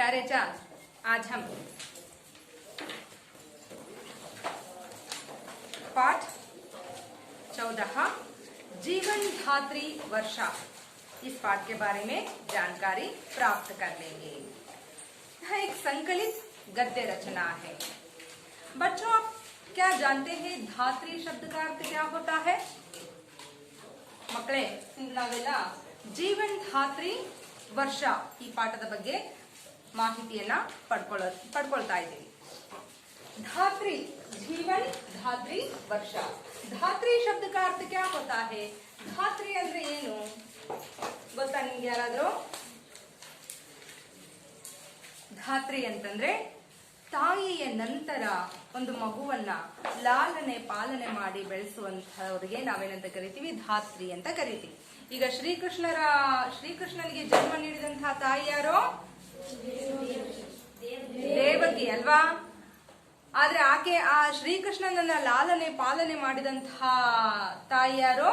प्यारे चांद, आज हम पाठ 14 जीवन धात्री वर्षा इस पाठ के बारे में जानकारी प्राप्त कर लेंगे। यह एक संकलित गद्य रचना है। बच्चों, आप क्या जानते हैं धात्री शब्द का अर्थ क्या होता है? ಮಕ್ಕಳೇ, ನಾವೆಲ್ಲ ಜೀವನ್ ಧಾತ್ರಿ ವರ್ಷ ಈ ಪಾಠದ ಬಗ್ಗೆ ಮಾಹಿತಿಯನ್ನ ಪಡ್ಕೊಳ್ತಾ ಇದ್ದೀವಿ। धात्री जीवन धात्री वर्षा। धात्री शब्द का अर्थ क्या होता है? धात्री ಅಂದ್ರೆ ಏನು ಗೊತ್ತಾ ನಿಮ್ಗೆ ಯಾರಾದ್ರೂ? ಧಾತ್ರಿ ಅಂತಂದ್ರೆ ತಾಯಿಯ ನಂತರ ಒಂದು ಮಗುವನ್ನ ಲಾಲನೆ ಪಾಲನೆ ಮಾಡಿ ಬೆಳೆಸುವಂತವರಿಗೆ ನಾವೇನಂತ ಕರಿತೀವಿ? ಧಾತ್ರಿ ಅಂತ ಕರಿತೀವಿ। ಈಗ ಶ್ರೀಕೃಷ್ಣನಿಗೆ ಜನ್ಮ ನೀಡಿದಂತಹ ತಾಯಿ ಯಾರೋ? ದೇವಕಿ ಅಲ್ವಾ? ಆದ್ರೆ ಆಕೆ ಆ ಶ್ರೀಕೃಷ್ಣನನ್ನ ಲಾಲನೆ ಪಾಲನೆ ಮಾಡಿದಂತಹ ತಾಯಿ ಯಾರೋ?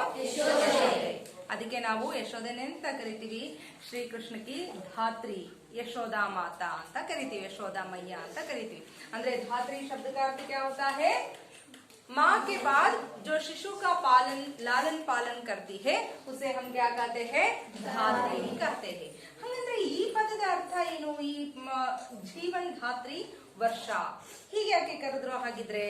ಅದಕ್ಕೆ ನಾವು ಯಶೋದನೆ ಅಂತ ಕರಿತೀವಿ। ಶ್ರೀಕೃಷ್ಣಕಿ ಧಾತ್ರಿ यशोदा माता ಅಂತ ಕರಿತೀವಿ, यशोदा मैया ಅಂತ ಕರಿತೀವಿ। ಅಂದ್ರೆ धात्री शब्द का अर्थ क्या होता है? माँ के बाद जो शिशु का लालन पालन करती है उसे हम क्या कहते हैं? धात्री कहते हैं। ಹಾಗಂದ್ರೆ ಈ ಪದದ ಅರ್ಥ ಏನು? ಈ ಜೀವನ್ ಧಾತ್ರಿ ವರ್ಷ ಹೀಗೆ ಯಾಕೆ ಕರೆದ್ರು? ಹಾಗಿದ್ರೆ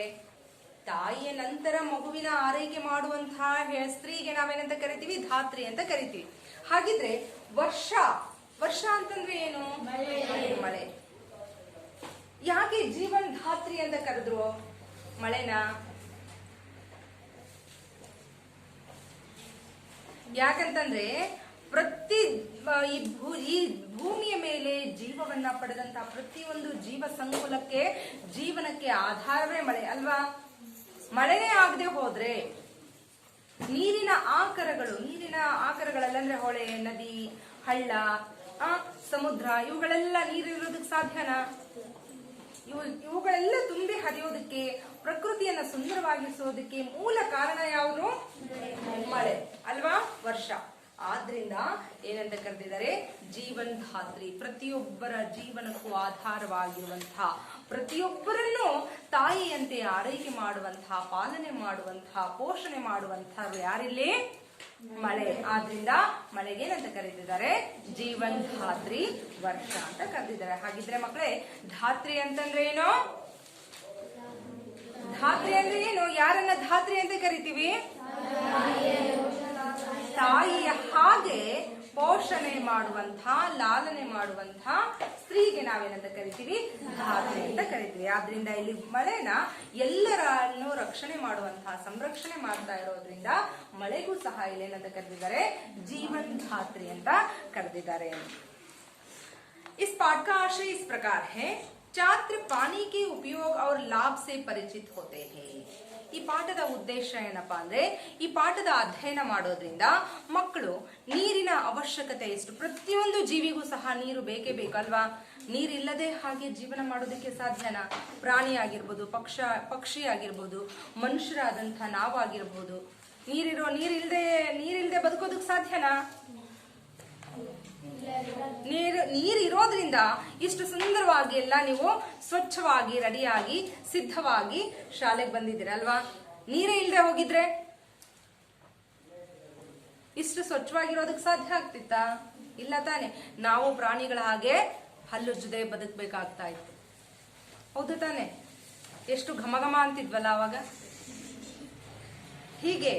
ತಾಯಿಯ ನಂತರ ಮಗುವಿನ ಆರೈಕೆ ಮಾಡುವಂತಹ ಸ್ತ್ರೀಗೆ ನಾವೇನಂತ ಕರಿತೀವಿ? ಧಾತ್ರಿ ಅಂತ ಕರಿತೀವಿ। ಹಾಗಿದ್ರೆ ವರ್ಷ ಅಂತಂದ್ರೆ ಏನು? ಮಳೆ। ಯಾಕೆ ಜೀವನ್ ಧಾತ್ರಿ ಅಂತ ಕರೆದ್ರು ಮಳೆನ? ಯಾಕಂತಂದ್ರೆ ಈ ಭೂಮಿಯ ಮೇಲೆ ಜೀವವನ್ನ ಪಡೆದಂತಹ ಪ್ರತಿಯೊಂದು ಜೀವ ಸಂಕುಲಕ್ಕೆ ಜೀವನಕ್ಕೆ ಆಧಾರವೇ ಮಳೆ ಅಲ್ವಾ? ಮಳೆನೇ ಆಗದೆ ಹೋದ್ರೆ ನೀರಿನ ಆಕರಗಳಲ್ಲಂದ್ರೆ ಹೊಳೆ, ನದಿ, ಹಳ್ಳ, ಸಮುದ್ರ ಇವುಗಳೆಲ್ಲ ನೀರಿರೋದಕ್ಕೆ ಸಾಧ್ಯನಾ? ಇವುಗಳೆಲ್ಲ ತುಂಬಿ ಹರಿಯೋದಕ್ಕೆ, ಪ್ರಕೃತಿಯನ್ನ ಸುಂದರವಾಗಿಸೋದಕ್ಕೆ ಮೂಲ ಕಾರಣ ಯಾವುದು? ಮಳೆ ಅಲ್ವಾ? ವರ್ಷ। ಆದ್ರಿಂದ ಏನಂತ ಕರೆದಿದ್ದಾರೆ? ಜೀವನ್ ಧಾತ್ರಿ, ಪ್ರತಿಯೊಬ್ಬರ ಜೀವನಕ್ಕೂ ಆಧಾರವಾಗಿರುವಂತಹ, ಪ್ರತಿಯೊಬ್ಬರನ್ನು ತಾಯಿಯಂತೆ ಆರೈಕೆ ಮಾಡುವಂತಹ, ಪಾಲನೆ ಮಾಡುವಂತಹ, ಪೋಷಣೆ ಮಾಡುವಂತಹ ಯಾರಿಲ್ಲಿ? ಮಳೆ। ಆದ್ರಿಂದ ಮಳೆಗೇನಂತ ಕರೀತಿದ್ದಾರೆ? ಜೀವನ್ ಧಾತ್ರಿ ವರ್ಷ ಅಂತ ಕರೆದಿದ್ದಾರೆ। ಹಾಗಿದ್ರೆ ಮಕ್ಕಳೇ, ಧಾತ್ರಿ ಅಂತಂದ್ರೆ ಏನು? ಧಾತ್ರಿ ಅಂದ್ರೆ ಏನು? ಯಾರನ್ನ ಧಾತ್ರಿ ಅಂತ ಕರಿತೀವಿ? ತಾಯಿಯ ಹಾಗೆ ಪೋಷಣೆ ಮಾಡುವಂತಹ, ಲಾಲನೆ ಮಾಡುವಂತಹ ಸ್ತ್ರೀಗೆ ನಾವೇನಂತ ಕರಿತೀವಿ? ಧಾತ್ರಿ ಅಂತ ಕರಿತೀವಿ। ಆದ್ರಿಂದ ಇಲ್ಲಿ ಮಳೆನ ಎಲ್ಲರನ್ನು ರಕ್ಷಣೆ ಮಾಡುವಂತಹ, ಸಂರಕ್ಷಣೆ ಮಾಡ್ತಾ ಇರೋದ್ರಿಂದ ಮಳೆಗೂ ಸಹ ಇಲ್ಲೇನಂತ ಕರೆದಿದ್ದಾರೆ? ಜೀವನ್ ಧಾತ್ರಿ ಅಂತ ಕರೆದಿದ್ದಾರೆ। इस पाठ का आशय इस प्रकार है, छात्र पानी के उपयोग और लाभ से परिचित होते हैं। ಈ ಪಾಠದ ಉದ್ದೇಶ ಏನಪ್ಪಾ ಅಂದ್ರೆ, ಈ ಪಾಠದ ಅಧ್ಯಯನ ಮಾಡೋದ್ರಿಂದ ಮಕ್ಕಳು ನೀರಿನ ಅವಶ್ಯಕತೆ ಎಷ್ಟು, ಪ್ರತಿಯೊಂದು ಜೀವಿಗೂ ಸಹ ನೀರು ಬೇಕೇ ಬೇಕಲ್ವಾ? ನೀರಿಲ್ಲದೆ ಹಾಗೆ ಜೀವನ ಮಾಡೋದಕ್ಕೆ ಸಾಧ್ಯನಾ? ಪ್ರಾಣಿ ಆಗಿರ್ಬೋದು, ಪಕ್ಷಿ ಆಗಿರ್ಬೋದು, ಮನುಷ್ಯರಾದಂಥ ನಾವಾಗಿರ್ಬೋದು, ನೀರಿಲ್ದೆ ಬದುಕೋದಕ್ಕೆ ಸಾಧ್ಯನಾ? ನೀರಿರೋದ್ರಿಂದ ಇಷ್ಟು ಸುಂದರವಾಗಿ ಎಲ್ಲ ನೀವು ಸ್ವಚ್ಛವಾಗಿ ರೆಡಿಯಾಗಿ ಸಿದ್ಧವಾಗಿ ಶಾಲೆಗೆ ಬಂದಿದ್ದೀರಲ್ವಾ? ನೀರೇ ಇಲ್ಲದೆ ಹೋಗಿದ್ರೆ ಇಷ್ಟು ಸ್ವಚ್ಛವಾಗಿರೋದಕ್ಕೆ ಸಾಧ್ಯ ಆಗ್ತಿತ್ತಾ? ಇಲ್ಲ ತಾನೆ? ನಾವು ಪ್ರಾಣಿಗಳ ಹಾಗೆ ಹಲ್ಲುಜ್ಜದೆ ಬದುಕಬೇಕಾಗ್ತಾ ಇತ್ತು, ಹೌದು ತಾನೆ? ಎಷ್ಟು ಘಮಘಮ ಅಂತಿದ್ವಲ್ಲ ಅವಾಗ? ಹೀಗೆ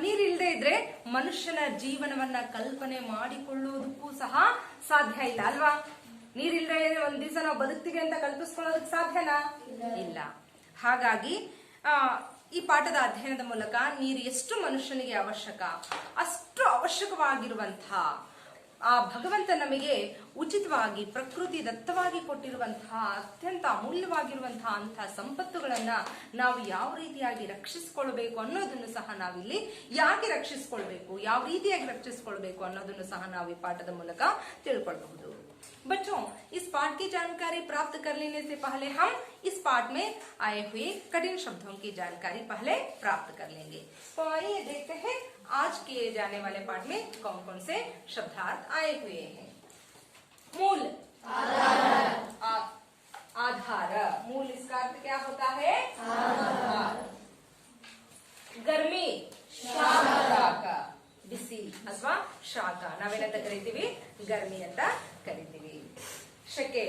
ನೀರಿಲ್ಲದೆ ಇದ್ರೆ ಮನುಷ್ಯನ ಜೀವನವನ್ನ ಕಲ್ಪನೆ ಮಾಡಿಕೊಳ್ಳುವುದಕ್ಕೂ ಸಹ ಸಾಧ್ಯ ಇಲ್ಲ ಅಲ್ವಾ? ನೀರಿಲ್ಲದೆ ಒಂದ್ ದಿವಸ ನಾವು ಬದುಕ್ತೀವಿ ಅಂತ ಕಲ್ಪಿಸ್ಕೊಳ್ಳೋದಕ್ಕೆ ಸಾಧ್ಯನಾ? ಇಲ್ಲ। ಹಾಗಾಗಿ ಈ ಪಾಠದ ಅಧ್ಯಯನದ ಮೂಲಕ ನೀರು ಎಷ್ಟು ಮನುಷ್ಯನಿಗೆ ಅವಶ್ಯಕ, ಅಷ್ಟು ಅವಶ್ಯಕವಾಗಿರುವಂತಹ ಆ ಭಗವಂತ ನಮಗೆ ಉಚಿತವಾಗಿ ಪ್ರಕೃತಿ ದತ್ತವಾಗಿ ಕೊಟ್ಟಿರುವಂತಹ ಅತ್ಯಂತ ಅಮೂಲ್ಯವಾಗಿರುವಂತಹ ಅಂತಹ ಸಂಪತ್ತುಗಳನ್ನ ನಾವು ಯಾವ ರೀತಿಯಾಗಿ ರಕ್ಷಿಸಿಕೊಳ್ಬೇಕು ಅನ್ನೋದನ್ನು ಸಹ ನಾವಿಲ್ಲಿ ಯಾಕೆ ರಕ್ಷಿಸಿಕೊಳ್ಬೇಕು, ಯಾವ ರೀತಿಯಾಗಿ ರಕ್ಷಿಸಿಕೊಳ್ಬೇಕು ಅನ್ನೋದನ್ನು ಸಹ ನಾವು ಈ ಪಾಠದ ಮೂಲಕ ತಿಳ್ಕೊಳ್ಬಹುದು। बच्चों, इस पाठ की जानकारी प्राप्त कर लेने से पहले हम इस पाठ में आए हुए कठिन शब्दों की जानकारी पहले प्राप्त कर लेंगे। तो आइए देखते हैं आज किए जाने वाले पाठ में कौन कौन से शब्दार्थ आए हुए हैं। मूल आधार। मूल इसका अर्थ क्या होता है? आधार। गर्मी ಶಾಖ, ಬಿಸಿ ಅಥವಾ ಶಾಖ ನಾವೇನಂತ ಕರಿತೀವಿ? ಗರ್ಮಿ ಅಂತ ಕರಿತೀವಿ. ಶಕೆ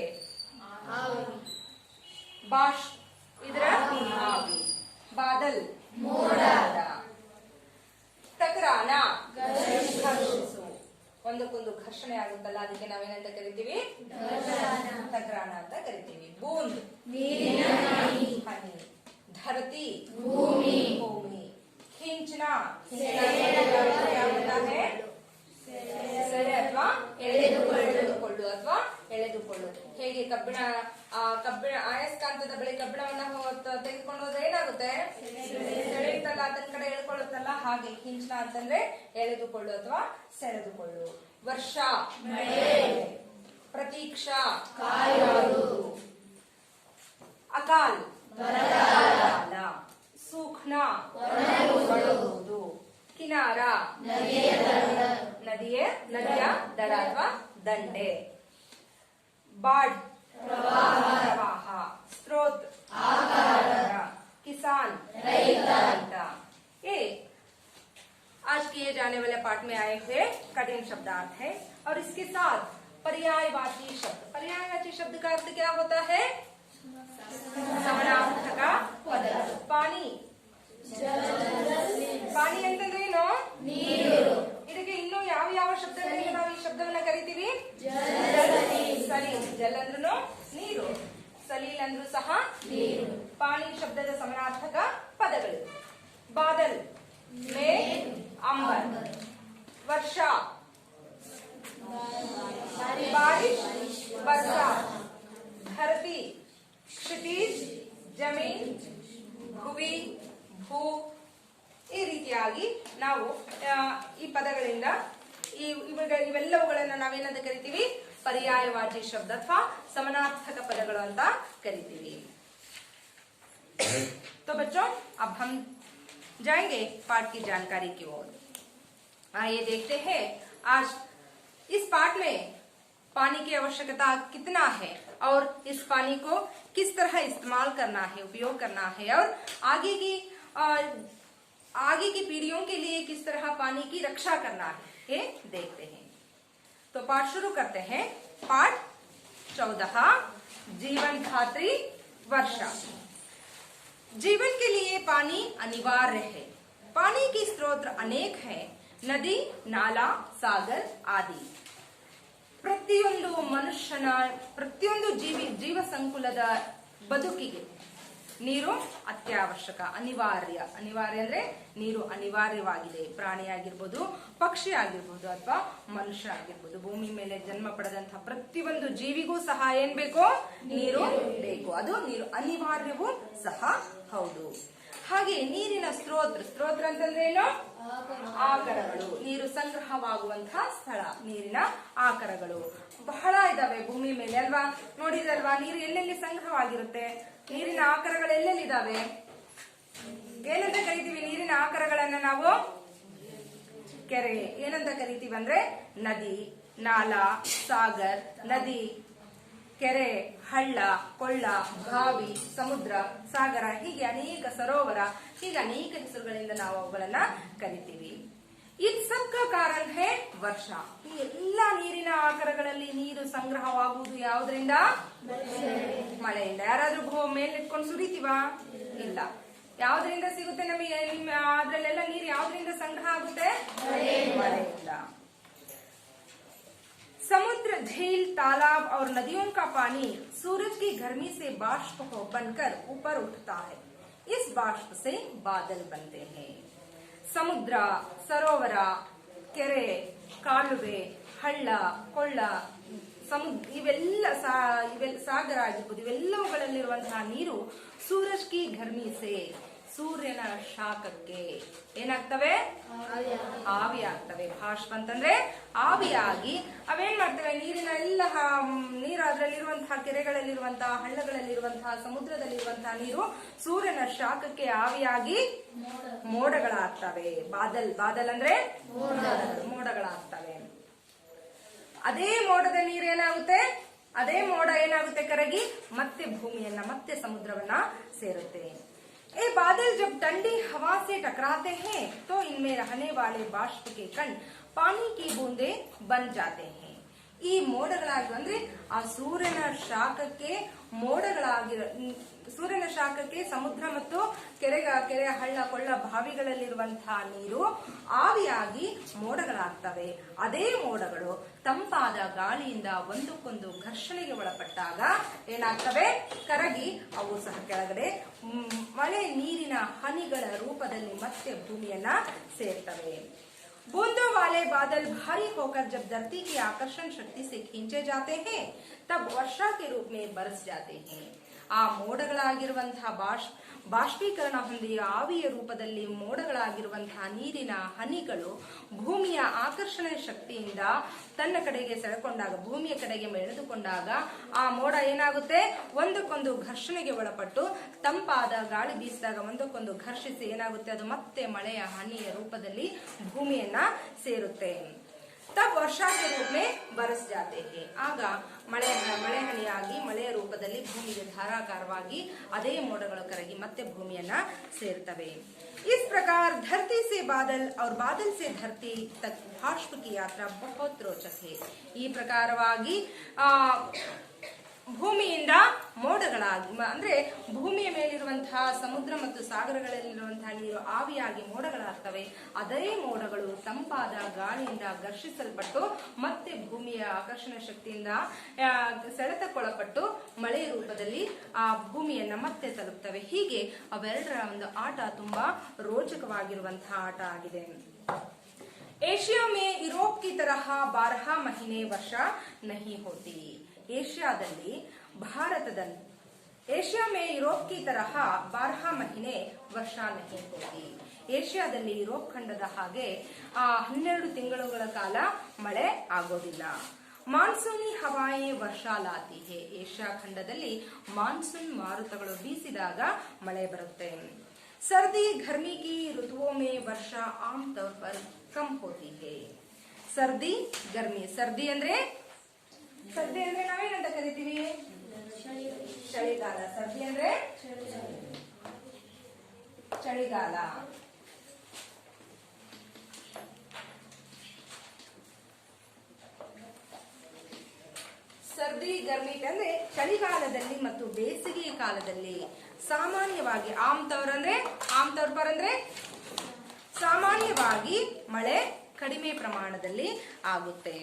ಬಾಷ್ ಇದರ ಆವಿ. ಬಾದಲ್ ಮೋಡ. ತಕರಾನ ಘರ್ಷಿಸು, ಒಂದಕ್ಕೊಂದು ಘರ್ಷಣೆ ಆಗುತ್ತಲ್ಲ ಅದಕ್ಕೆ ನಾವೇನಂತ ಕರಿತೀವಿ? ತಕರಾನ ಅಂತ ಕರಿತೀವಿ. ಬೂಂದ್ ಹನಿ. धरती ಭೂಮಿ. खींचना क्या होता है? ಸೆರೆ ಅಥವಾ ಎಳೆದುಕೊಳ್ಳು ಅಥವಾ ಎಳೆದುಕೊಳ್ಳು. ಹೇಗೆ ಕಬ್ಬಿಣ ಅಯಸ್ಕಾಂತದ ಬಳಿ ಕಬ್ಬಿಣವನ್ನ ತೆಗೆದುಕೊಂಡು ಹೋದ್ರೆ ಏನಾಗುತ್ತೆ? ಸೆಳೆಯುತ್ತಲ್ಲ, ಅದನ್ನ ಕಡೆ ಎಳ್ಕೊಳ್ಳುತ್ತಲ್ಲ, ಹಾಗೆ ಖಿಂಚನ ಅಂತಂದ್ರೆ ಎಳೆದುಕೊಳ್ಳು ಅಥವಾ ಸೆಳೆದುಕೊಳ್ಳು. ವರ್ಷ ಪ್ರತೀಕ್ಷಾ ಕಾಯುವುದು. ಅಕಾಲ್ ಬರಗಾಲ. ಸೂಕ್ಷ್ಮ ಒಣಗುವುದು. ಕಿನಾರ ನದಿಯ ದಡ ಅಥವಾ ದಂಡೆ. ಬಾಡ್ ಪ್ರವಾಹ. स्रोत आधार. किसान रैत. ये आज किए जाने वाले पाठ में आए हुए कठिन शब्दार्थ है और इसके साथ पर्यायवाची शब्द. पर्यायवाची शब्द का अर्थ क्या होता है? समानार्थक पद. पानी. ಪಾನಿ ಅಂತಂದ್ರೆ ಏನು? ನೀರು. ಇದಕ್ಕೆ ಇನ್ನು ಯಾವ ಯಾವ ಶಬ್ದಗಳಿಂದ ನಾವು ಈ ಶಬ್ದವನ್ನ ಕರಿತೀವಿ? ಸಲೀಲ್. ಜಲ್ ಅಂದ್ರೂ ನೀರು, ಸಲೀಲ್ ಅಂದ್ರೂ ಸಹ ನೀರು. ಪಾನಿ ಶಬ್ದದ ಸಮಾನಾರ್ಥಕ ಪದಗಳು. ಬಾದಲ್ ಮೇ ಅಂಬರ್. ವರ್ಷ ಬಾರಿಶ್ ಬರಸಾತ್. धरती क्षितिज जमीन ಭುವಿ ಭೂ. ಈ ರೀತಿಯಾಗಿ ನಾವು ಈ ಪದಗಳಿಂದ ಇವೆಲ್ಲವುಗಳನ್ನ ನಾವೇನಂತ ಕರಿತೀವಿ? पर्यायवाची शब्द अथवा समानार्थक पदಗಳು ಅಂತ ಕರಿತೀವಿ. तो बच्चों अब हम जाएंगे पाठ की जानकारी की ओर. आइए देखते हैं आज इस पाठ में पानी की आवश्यकता कितना है और इस पानी को किस तरह इस्तेमाल करना है, उपयोग करना है और आगे की पीढ़ियों के लिए किस तरह पानी की रक्षा करना है, ये देखते हैं. तो पाठ शुरू करते हैं. पाठ 14 जीवन धात्री वर्षा. जीवन के लिए पानी अनिवार्य है. पानी के स्रोत अनेक हैं. नदी, नाला, सागर आदि. ಪ್ರತಿಯೊಂದು ಮನುಷ್ಯನ ಪ್ರತಿಯೊಂದು ಜೀವ ಸಂಕುಲದ ಬದುಕಿಗೆ ನೀರು ಅತ್ಯವಶ್ಯಕ, ಅನಿವಾರ್ಯ. ಅನಿವಾರ್ಯ ಅಂದ್ರೆ ನೀರು ಅನಿವಾರ್ಯವಾಗಿದೆ. ಪ್ರಾಣಿ ಆಗಿರ್ಬೋದು, ಪಕ್ಷಿ ಆಗಿರ್ಬೋದು ಅಥವಾ ಮನುಷ್ಯ ಆಗಿರ್ಬೋದು, ಭೂಮಿ ಮೇಲೆ ಜನ್ಮ ಪಡೆದಂತಹ ಪ್ರತಿಯೊಂದು ಜೀವಿಗೂ ಸಹ ಏನ್ ಬೇಕು? ನೀರು ಬೇಕು. ಅದು ನೀರು ಅನಿವಾರ್ಯವೂ ಸಹ ಹೌದು. ಹಾಗೆ ನೀರಿನ ಸ್ತೋತ್ರ ಅಂತಂದ್ರೆ ಏನು? ಆಕರಗಳು. ನೀರು ಸಂಗ್ರಹವಾಗುವಂತಹ ಸ್ಥಳ. ನೀರಿನ ಆಕರಗಳು ಬಹಳ ಇದಾವೆ ಭೂಮಿ ಮೇಲೆ ಅಲ್ವಾ? ನೋಡಿದ್ರಲ್ವಾ ನೀರು ಎಲ್ಲೆಲ್ಲಿ ಸಂಗ್ರಹವಾಗಿರುತ್ತೆ? ನೀರಿನ ಆಕರಗಳು ಎಲ್ಲೆಲ್ಲಿದಾವೆ? ಏನಂತ ಕರಿತೀವಿ ನೀರಿನ ಆಕರಗಳನ್ನ ನಾವು? ಕೆರೆ. ಏನಂತ ಕರಿತೀವಿ ಅಂದ್ರೆ ನದಿ, ನಾಲಾ, ಸಾಗರ್. ನದಿ, ಕೆರೆ, ಹಳ್ಳ, ಕೊಳ್ಳ, ಬಾವಿ, ಸಮುದ್ರ, ಸಾಗರ, ಹೀಗೆ ಅನೇಕ ಸರೋವರ, ಹೀಗೆ ಅನೇಕ ಹೆಸರುಗಳಿಂದ ನಾವು ಅವುಗಳನ್ನ ಕರಿತೀವಿ. ಇನ್ ಸಬ್ ಕಾ ಕಾರಣ ಹೇ ವರ್ಷ. ಈ ಎಲ್ಲ ನೀರಿನ ಆಕರಗಳಲ್ಲಿ ನೀರು ಸಂಗ್ರಹವಾಗುವುದು ಯಾವುದರಿಂದ? ಮಳೆಯಿಂದ. ಯಾರಾದ್ರೂ ಮೇಲಿಟ್ಕೊಂಡು ಸುರಿತೀವ? ಇಲ್ಲ. ಯಾವ್ದ್ರಿಂದ ಸಿಗುತ್ತೆ ನಮಗೆ? ಅದ್ರಲ್ಲೆಲ್ಲ ನೀರು ಯಾವ್ದ್ರಿಂದ ಸಂಗ್ರಹ ಆಗುತ್ತೆ? ಮಳೆಯಿಂದ. समुद्र, झील, तालाब और नदियों का पानी सूरज की गर्मी से बाष्प बनकर ऊपर उठता है. इस बाष्प से बादल बनते हैं. ಸಮುದ್ರ, ಸರೋವರ, ಕೆರೆ, ಕಾಲುವೆ, ಹಳ್ಳ, ಕೊಳ್ಳ, ಇವೆಲ್ಲ ಸಾಗರ ಆಗಿರ್ಬೋದು, ಇವೆಲ್ಲವುಗಳಲ್ಲಿರುವಂತಹ ನೀರು ಸೂರಜ್ ಕಿ ಗರ್ಮಿ ಸೆ, ಸೂರ್ಯನ ಶಾಖಕ್ಕೆ ಏನಾಗ್ತವೆ? ಆವಿ ಆಗ್ತವೆ. ಬಾಷ್ಪ ಅಂತಂದ್ರೆ ಆವಿಯಾಗಿ ಅವೇನ್ ಮಾಡ್ತವೆ? ನೀರಿನ ಎಲ್ಲ ನೀರು, ಅದರಲ್ಲಿರುವಂತಹ ಕೆರೆಗಳಲ್ಲಿರುವಂತಹ, ಹಳ್ಳಗಳಲ್ಲಿರುವಂತಹ, ಸಮುದ್ರದಲ್ಲಿರುವಂತಹ ನೀರು ಸೂರ್ಯನ ಶಾಖಕ್ಕೆ ಆವಿಯಾಗಿ ಮೋಡಗಳಾಗ್ತವೆ. ಬಾದಲ್ ಅಂದ್ರೆ ಮೋಡಗಳಾಗ್ತವೆ. ಅದೇ ಮೋಡದ ನೀರು ಏನಾಗುತ್ತೆ? ಅದೇ ಮೋಡ ಏನಾಗುತ್ತೆ ಕರಗಿ ಮತ್ತೆ ಭೂಮಿಯನ್ನ ಮತ್ತೆ ಸಮುದ್ರವನ್ನ ಸೇರುತ್ತೆ. ए बादल जब ठंडी हवा से टकराते हैं तो इनमें रहने वाले बाष्प के कण पानी की बूंदे बन जाते हैं. ಈ ಮೋಡಗಳಾಗಿ ಅಂದ್ರೆ ಆ ಸೂರ್ಯನ ಶಾಖಕ್ಕೆ ಸೂರ್ಯನ ಶಾಖಕ್ಕೆ ಸಮುದ್ರ ಮತ್ತು ಕೆರೆ ಹಳ್ಳ ಕೊಳ್ಳ ಬಾವಿಗಳಲ್ಲಿರುವಂತಹ ನೀರು ಆವಿಯಾಗಿ ಮೋಡಗಳಾಗ್ತವೆ. ಅದೇ ಮೋಡಗಳು ತಂಪಾದ ಗಾಳಿಯಿಂದ ಒಂದಕ್ಕೊಂದು ಘರ್ಷಣೆಗೆ ಒಳಪಟ್ಟಾಗ ಏನಾಗ್ತವೆ, ಕರಗಿ ಅವು ಸಹ ಕೆಳಗಡೆ ಮಳೆ ನೀರಿನ ಹನಿಗಳ ರೂಪದಲ್ಲಿ ಮತ್ತೆ ಭೂಮಿಯನ್ನ ಸೇರ್ತವೆ. बूंदों वाले बादल भारी होकर जब धरती की आकर्षण शक्ति से खींचे जाते हैं तब वर्षा के रूप में बरस जाते हैं. ಆ ಮೋಡಗಳಾಗಿರುವಂತಹ ಬಾಷ್ಪೀಕರಣ ಹೊಂದಿ ಆವಿಯ ರೂಪದಲ್ಲಿ ಮೋಡಗಳಾಗಿರುವಂತಹ ನೀರಿನ ಹನಿಗಳು ಭೂಮಿಯ ಆಕರ್ಷಣೆ ಶಕ್ತಿಯಿಂದ ತನ್ನ ಕಡೆಗೆ ಸೆಳೆಕೊಂಡಾಗ, ಭೂಮಿಯ ಕಡೆಗೆ ಎಳೆದುಕೊಂಡಾಗ ಆ ಮೋಡ ಏನಾಗುತ್ತೆ, ಒಂದಕ್ಕೊಂದು ಘರ್ಷಣೆಗೆ ಒಳಪಟ್ಟು ತಂಪಾದ ಗಾಳಿ ಬೀಸಿದಾಗ ಒಂದಕ್ಕೊಂದು ಘರ್ಷಿಸಿ ಏನಾಗುತ್ತೆ, ಅದು ಮತ್ತೆ ಮಳೆಯ ಹನಿಯ ರೂಪದಲ್ಲಿ ಭೂಮಿಯನ್ನ ಸೇರುತ್ತೆ. तब वर्षा के रूप में बरस जाते हैं. ಆಗ ಮಳೆ ಹನಿಯಾಗಿ ಮಳೆಯ ರೂಪದಲ್ಲಿ ಭೂಮಿಗೆ ಧಾರಾಕಾರವಾಗಿ ಅದೇ ಮೋಡಗಳು ಕರಗಿ ಮತ್ತೆ ಭೂಮಿಯನ್ನ ಸೇರ್ತವೆ. इस प्रकार धरती से बादल और बादल से धरती तक बाष्प की यात्रा बहुत रोचक है. ಈ ಪ್ರಕಾರವಾಗಿ ಭೂಮಿಯಿಂದ ಮೋಡಗಳಾಗಿ ಅಂದ್ರೆ ಭೂಮಿಯ ಮೇಲಿರುವಂತಹ ಸಮುದ್ರ ಮತ್ತು ಸಾಗರಗಳಲ್ಲಿರುವಂತಹ ನೀರು ಆವಿಯಾಗಿ ಮೋಡಗಳಾಗ್ತವೆ. ಅದೇ ಮೋಡಗಳು ತಂಪಾದ ಗಾಳಿಯಿಂದ ಘರ್ಷಿಸಲ್ಪಟ್ಟು ಮತ್ತೆ ಭೂಮಿಯ ಆಕರ್ಷಣ ಶಕ್ತಿಯಿಂದ ಸೆಳೆತಕ್ಕೊಳಪಟ್ಟು ಮಳೆ ರೂಪದಲ್ಲಿ ಆ ಭೂಮಿಯನ್ನ ಮತ್ತೆ ತಲುಪ್ತವೆ. ಹೀಗೆ ಅವೆರಡರ ಒಂದು ಆಟ ತುಂಬಾ ರೋಚಕವಾಗಿರುವಂತಹ ಆಟ ಆಗಿದೆ. एशिया में यूरोप की तरह 12 महीने वर्षा नहीं होती. ಏಷ್ಯಾದಲ್ಲಿ ಏಷ್ಯಾ ಮೇ ಯುರೋಪ್ ಕಿ ತರಹ 12 ಮಹಿನೆ ವರ್ಷ ನಹಿ ಹೋತಿ. ಏಷ್ಯಾದಲ್ಲಿ ಯುರೋಪ್ ಖಂಡದ ಹಾಗೆ 12 ತಿಂಗಳುಗಳ ಕಾಲ ಮಳೆ ಆಗೋದಿಲ್ಲ. ಮಾನ್ಸೂನಿ ಹವಾಯೇ ವರ್ಷ ಲಾತಿ ಹೇ. ಏಷ್ಯಾ ಖಂಡದಲ್ಲಿ ಮಾನ್ಸೂನ್ ಮಾರುತಗಳು ಬೀಸಿದಾಗ ಮಳೆ ಬರುತ್ತೆ. ಸರ್ದಿ ಗರ್ಮಿ ಕಿ ಋತುವೋ ಮೇ ವರ್ಷ ಆಮ್ ತೌರ್ ಪರ್ ಕಮ್ ಹೋತಿ ಹೇ. ಸರ್ದಿ ಗರ್ಮಿ, ಸರ್ದಿ ಅಂದ್ರೆ ನಾವೇನಂತ ಕರಿತೀವಿ, ಚಳಿಗಾಲ. ಸರ್ದಿ ಅಂದ್ರೆ ಚಳಿಗಾಲ. ಸರ್ದಿ ಗರ್ಮಿ ಅಂದ್ರೆ ಚಳಿಗಾಲದಲ್ಲಿ ಮತ್ತು ಬೇಸಿಗೆ ಕಾಲದಲ್ಲಿ ಸಾಮಾನ್ಯವಾಗಿ ಆಮ್ತೌರ್ ಪರ್ ಅಂದ್ರೆ ಸಾಮಾನ್ಯವಾಗಿ ಮಳೆ ಕಡಿಮೆ ಪ್ರಮಾಣದಲ್ಲಿ ಆಗುತ್ತೆ.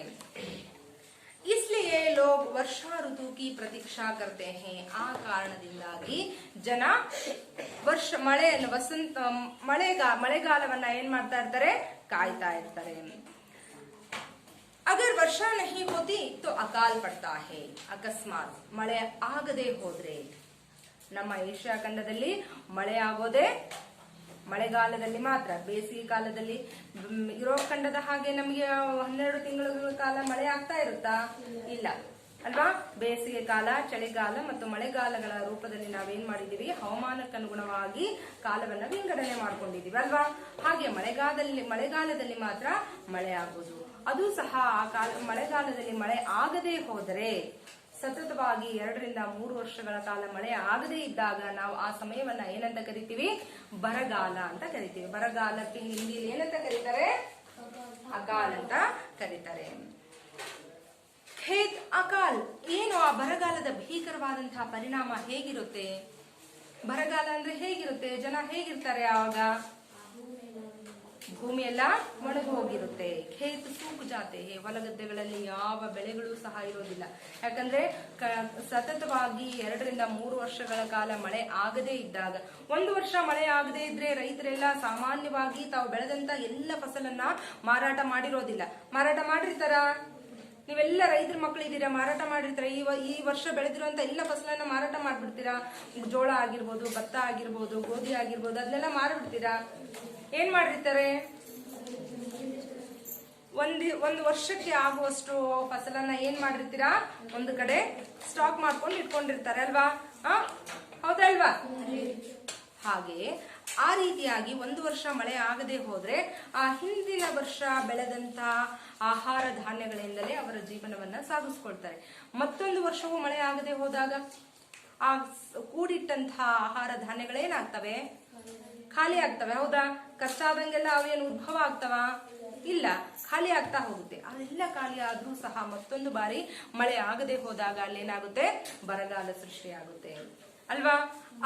इसलिए लोग वर्षा ऋतु की प्रतीक्षा करते हैं. ಆ ಕಾರಣದಿಂದಾಗಿ ಜನ ಮಳೆಗಾಲವನ್ನ ಏನ್ ಮಾಡ್ತಾ ಇರ್ತಾರೆ, ಕಾಯ್ತಾ ಇರ್ತಾರೆ. ಅಗರ್ ವರ್ಷಾ ನಹಿ ಹೋತಿ ತೋ ಅಕಾಲ್ ಪಡ್ತಾ ಹೇ. ಅಕಸ್ಮಾತ್ ಮಳೆ ಆಗದೆ ಹೋದ್ರೆ, ನಮ್ಮ ಏಷ್ಯಾ ಖಂಡದಲ್ಲಿ ಮಳೆ ಆಗೋದೇ ಮಳೆಗಾಲದಲ್ಲಿ ಮಾತ್ರ. ಬೇಸಿಗೆ ಕಾಲದಲ್ಲಿ ಯುರೋಪ್ ಖಂಡದ ಹಾಗೆ ನಮಗೆ 12 ತಿಂಗಳ ಕಾಲ ಮಳೆ ಆಗ್ತಾ ಇರುತ್ತಾ? ಇಲ್ಲ ಅಲ್ವಾ. ಬೇಸಿಗೆ ಕಾಲ, ಚಳಿಗಾಲ ಮತ್ತು ಮಳೆಗಾಲಗಳ ರೂಪದಲ್ಲಿ ನಾವೇನ್ ಮಾಡಿದೀವಿ, ಹವಾಮಾನಕ್ಕನುಗುಣವಾಗಿ ಕಾಲವನ್ನ ವಿಂಗಡಣೆ ಮಾಡ್ಕೊಂಡಿದೀವಿ ಅಲ್ವಾ. ಹಾಗೆ ಮಳೆಗಾಲದಲ್ಲಿ ಮಾತ್ರ ಮಳೆ ಆಗೋದು. ಅದು ಸಹ ಮಳೆಗಾಲದಲ್ಲಿ ಮಳೆ ಆಗದೆ ಹೋದರೆ, ಸತತವಾಗಿ 2 ರಿಂದ 3 ವರ್ಷಗಳ ಕಾಲ ಮಳೆ ಆಗದೇ ಇದ್ದಾಗ ನಾವು ಆ ಸಮಯವನ್ನ ಏನಂತ ಕರಿತೀವಿ, ಬರಗಾಲ ಅಂತ ಕರಿತೀವಿ. ಬರಗಾಲಕ್ಕೆ ಹಿಂದಿಯಲ್ಲಿ ಏನಂತ ಕರೀತಾರೆ, ಅಕಾಲ್ ಅಂತ ಕರೀತಾರೆ. ಖೇತ್ ಅಕಾಲ್ ಏನು, ಆ ಬರಗಾಲದ ಭೀಕರವಾದಂತಹ ಪರಿಣಾಮ ಹೇಗಿರುತ್ತೆ? ಬರಗಾಲ ಅಂದ್ರೆ ಹೇಗಿರುತ್ತೆ, ಜನ ಹೇಗಿರ್ತಾರೆ ಆವಾಗ? ಭೂಮಿ ಎಲ್ಲ ಒಣಗಿ ಹೋಗಿರುತ್ತೆ. ಖೇತ್ ಸೂಕ್ ಜಾತೆ, ಹೊಲಗದ್ದೆಗಳಲ್ಲಿ ಯಾವ ಬೆಳೆಗಳು ಸಹ ಇರೋದಿಲ್ಲ. ಯಾಕಂದ್ರೆ ಸತತವಾಗಿ 2 ರಿಂದ 3 ವರ್ಷಗಳ ಕಾಲ ಮಳೆ ಆಗದೇ ಇದ್ದಾಗ, 1 ವರ್ಷ ಮಳೆ ಆಗದೇ ಇದ್ರೆ ರೈತರೆಲ್ಲ ಸಾಮಾನ್ಯವಾಗಿ ತಾವು ಬೆಳೆದಂತ ಎಲ್ಲ ಫಸಲನ್ನ ಮಾರಾಟ ಮಾಡಿರೋದಿಲ್ಲ. ಮಾರಾಟ ಮಾಡಿರ್ತಾರ? ನೀವೆಲ್ಲ ರೈತರ ಮಕ್ಕಳಿದ್ದೀರಾ, ಮಾರಾಟ ಮಾಡಿರ್ತೀರ. ಈ ವರ್ಷ ಬೆಳೆದಿರುವಂತ ಎಲ್ಲ ಫಸಲನ್ನ ಮಾರಾಟ ಮಾಡ್ಬಿಡ್ತೀರಾ. ಜೋಳ ಆಗಿರ್ಬೋದು, ಭತ್ತ ಆಗಿರ್ಬೋದು, ಗೋಧಿ ಆಗಿರ್ಬೋದು, ಅದನ್ನೆಲ್ಲ ಮಾರ್ಬಿಡ್ತೀರಾ. ಏನ್ ಮಾಡಿರ್ತಾರೆ, ಒಂದು ವರ್ಷಕ್ಕೆ ಆಗುವಷ್ಟು ಫಸಲನ್ನ ಏನ್ ಮಾಡಿರ್ತೀರಾ, ಒಂದು ಕಡೆ ಸ್ಟಾಕ್ ಮಾಡ್ಕೊಂಡು ಇಟ್ಕೊಂಡಿರ್ತಾರೆ ಅಲ್ವಾ. ಹೌದಲ್ವಾ? ಹಾಗೆ ಆ ರೀತಿಯಾಗಿ ಒಂದು ವರ್ಷ ಮಳೆ ಆಗದೆ ಹೋದ್ರೆ ಆ ಹಿಂದಿನ ವರ್ಷ ಬೆಳೆದಂತ ಆಹಾರ ಧಾನ್ಯಗಳಿಂದಲೇ ಅವರ ಜೀವನವನ್ನ ಸಾಗಿಸ್ಕೊಳ್ತಾರೆ. ಮತ್ತೊಂದು ವರ್ಷವೂ ಮಳೆ ಆಗದೆ ಹೋದಾಗ ಆ ಕೂಡಿಟ್ಟಂತಹ ಆಹಾರ ಧಾನ್ಯಗಳೇನಾಗ್ತವೆ? ಖಾಲಿ ಆಗ್ತವೆ. ಹೌದಾ? ಖರ್ಚಾದಂಗೆಲ್ಲ ಅವೇನು ಉದ್ಭವ ಆಗ್ತವ? ಇಲ್ಲ, ಖಾಲಿ ಆಗ್ತಾ ಹೋಗುತ್ತೆ. ಅದೆಲ್ಲ ಖಾಲಿ ಆದ್ರೂ ಸಹ ಮತ್ತೊಂದು ಬಾರಿ ಮಳೆ ಆಗದೆ ಹೋದಾಗ ಅಲ್ಲೇನಾಗುತ್ತೆ? ಬರಗಾಲ ಸೃಷ್ಟಿಯಾಗುತ್ತೆ ಅಲ್ವಾ?